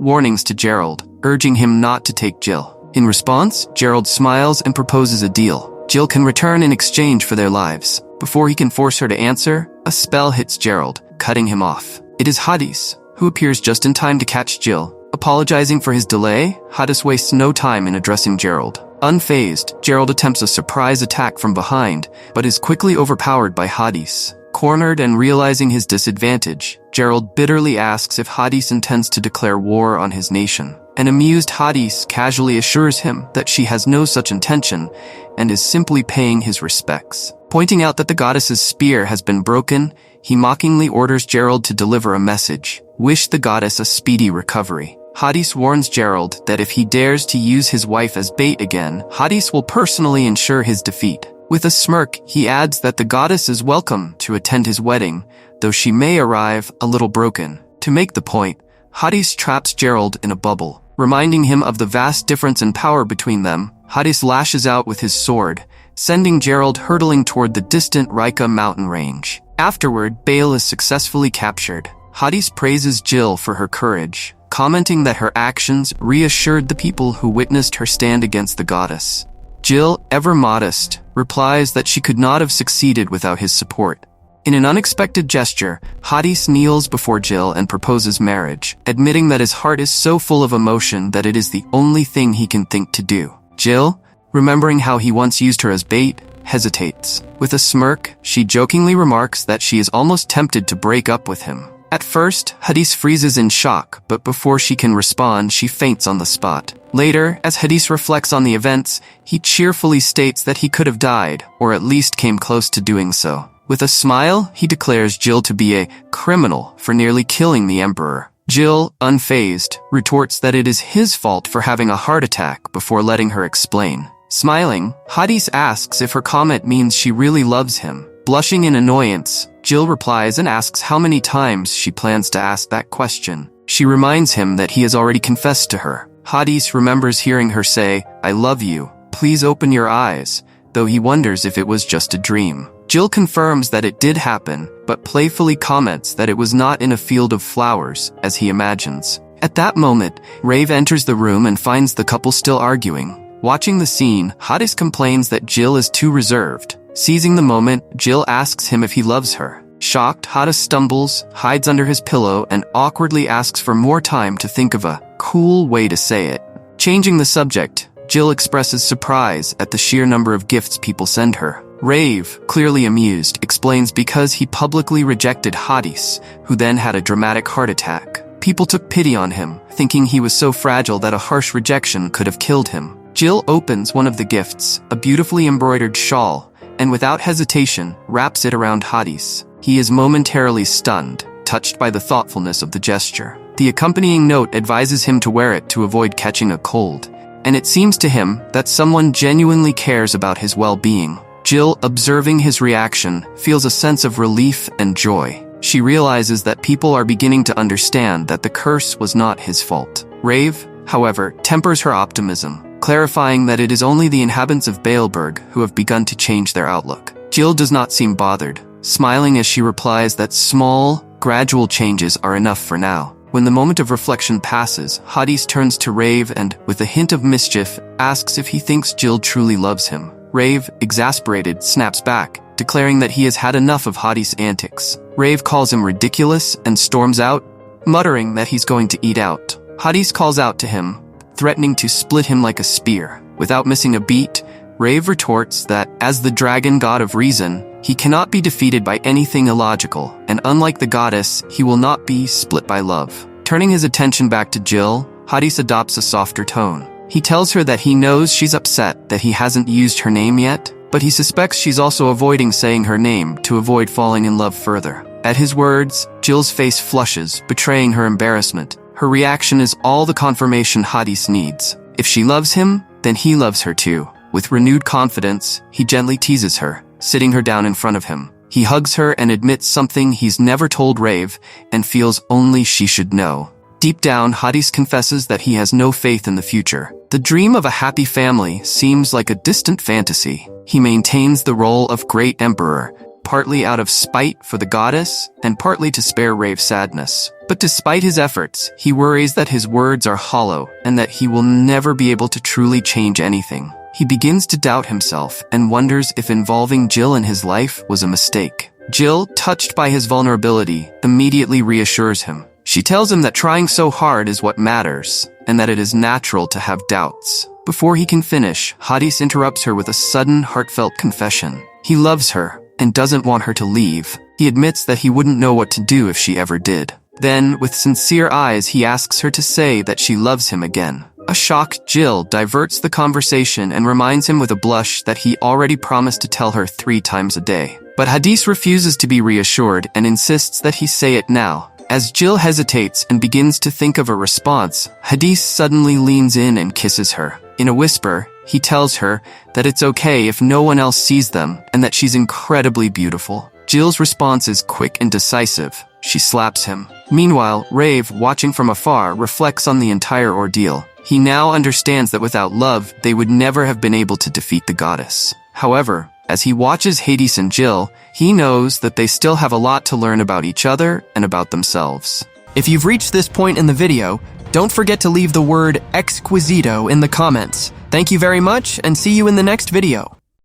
Speaker 1: warnings to Gerald, urging him not to take Jill. In response, Gerald smiles and proposes a deal. Jill can return in exchange for their lives. Before he can force her to answer, a spell hits Gerald, cutting him off. It is Hades, who appears just in time to catch Jill. Apologizing for his delay, Hadis wastes no time in addressing Gerald. Unfazed, Gerald attempts a surprise attack from behind, but is quickly overpowered by Hadis. Cornered and realizing his disadvantage, Gerald bitterly asks if Hadis intends to declare war on his nation. An amused Hadis casually assures him that she has no such intention and is simply paying his respects. Pointing out that the goddess's spear has been broken, he mockingly orders Gerald to deliver a message. Wish the goddess a speedy recovery. Hadis warns Gerald that if he dares to use his wife as bait again, Hadis will personally ensure his defeat. With a smirk, he adds that the goddess is welcome to attend his wedding, though she may arrive a little broken. To make the point, Hadis traps Gerald in a bubble. Reminding him of the vast difference in power between them, Hadis lashes out with his sword, sending Gerald hurtling toward the distant Ryuutei mountain range. Afterward, Bale is successfully captured. Hadis praises Jill for her courage, commenting that her actions reassured the people who witnessed her stand against the goddess. Jill, ever modest, replies that she could not have succeeded without his support. In an unexpected gesture, Hadis kneels before Jill and proposes marriage, admitting that his heart is so full of emotion that it is the only thing he can think to do. Jill, remembering how he once used her as bait, hesitates. With a smirk, she jokingly remarks that she is almost tempted to break up with him. At first, Hadis freezes in shock, but before she can respond, she faints on the spot. Later, as Hadis reflects on the events, he cheerfully states that he could have died, or at least came close to doing so. With a smile, he declares Jill to be a criminal for nearly killing the emperor. Jill, unfazed, retorts that it is his fault for having a heart attack before letting her explain. Smiling, Hadis asks if her comment means she really loves him. Blushing in annoyance, Jill replies and asks how many times she plans to ask that question. She reminds him that he has already confessed to her. Hadis remembers hearing her say, "I love you, please open your eyes," though he wonders if it was just a dream. Jill confirms that it did happen, but playfully comments that it was not in a field of flowers, as he imagines. At that moment, Rave enters the room and finds the couple still arguing. Watching the scene, Hadis complains that Jill is too reserved. Seizing the moment, Jill asks him if he loves her. Shocked, Hadis stumbles, hides under his pillow, and awkwardly asks for more time to think of a cool way to say it. Changing the subject, Jill expresses surprise at the sheer number of gifts people send her. Rave, clearly amused, explains because he publicly rejected Hadis, who then had a dramatic heart attack. People took pity on him, thinking he was so fragile that a harsh rejection could have killed him. Jill opens one of the gifts, a beautifully embroidered shawl, and without hesitation, wraps it around Hadis. He is momentarily stunned, touched by the thoughtfulness of the gesture. The accompanying note advises him to wear it to avoid catching a cold, and it seems to him that someone genuinely cares about his well-being. Jill, observing his reaction, feels a sense of relief and joy. She realizes that people are beginning to understand that the curse was not his fault. Rave, however, tempers her optimism, clarifying that it is only the inhabitants of Baleberg who have begun to change their outlook. Jill does not seem bothered, smiling as she replies that small, gradual changes are enough for now. When the moment of reflection passes, Hadis turns to Rave and, with a hint of mischief, asks if he thinks Jill truly loves him. Rave, exasperated, snaps back, declaring that he has had enough of Hadis' antics. Rave calls him ridiculous and storms out, muttering that he's going to eat out. Hadis calls out to him, threatening to split him like a spear. Without missing a beat, Rave retorts that, as the dragon god of reason, he cannot be defeated by anything illogical, and unlike the goddess, he will not be split by love. Turning his attention back to Jill, Hadis adopts a softer tone. He tells her that he knows she's upset that he hasn't used her name yet, but he suspects she's also avoiding saying her name to avoid falling in love further. At his words, Jill's face flushes, betraying her embarrassment. Her reaction is all the confirmation Hadis needs. If she loves him, then he loves her too. With renewed confidence, he gently teases her, sitting her down in front of him. He hugs her and admits something he's never told Rave and feels only she should know. Deep down, Hadis confesses that he has no faith in the future. The dream of a happy family seems like a distant fantasy. He maintains the role of great emperor, partly out of spite for the goddess and partly to spare Rave's sadness. But despite his efforts, he worries that his words are hollow and that he will never be able to truly change anything. He begins to doubt himself and wonders if involving Jill in his life was a mistake. Jill, touched by his vulnerability, immediately reassures him. She tells him that trying so hard is what matters, and that it is natural to have doubts. Before he can finish, Hadis interrupts her with a sudden, heartfelt confession. He loves her and doesn't want her to leave. He admits that he wouldn't know what to do if she ever did. Then, with sincere eyes, he asks her to say that she loves him again. A shocked Jill diverts the conversation and reminds him with a blush that he already promised to tell her 3 times a day. But Hadis refuses to be reassured and insists that he say it now. As Jill hesitates and begins to think of a response, Hadis suddenly leans in and kisses her. In a whisper, he tells her that it's okay if no one else sees them and that she's incredibly beautiful. Jill's response is quick and decisive. She slaps him. Meanwhile, Rave, watching from afar, reflects on the entire ordeal. He now understands that without love, they would never have been able to defeat the goddess. However, as he watches Hadis and Jill, he knows that they still have a lot to learn about each other and about themselves. If you've reached this point in the video, don't forget to leave the word exquisito in the comments. Thank you very much, and see you in the next video.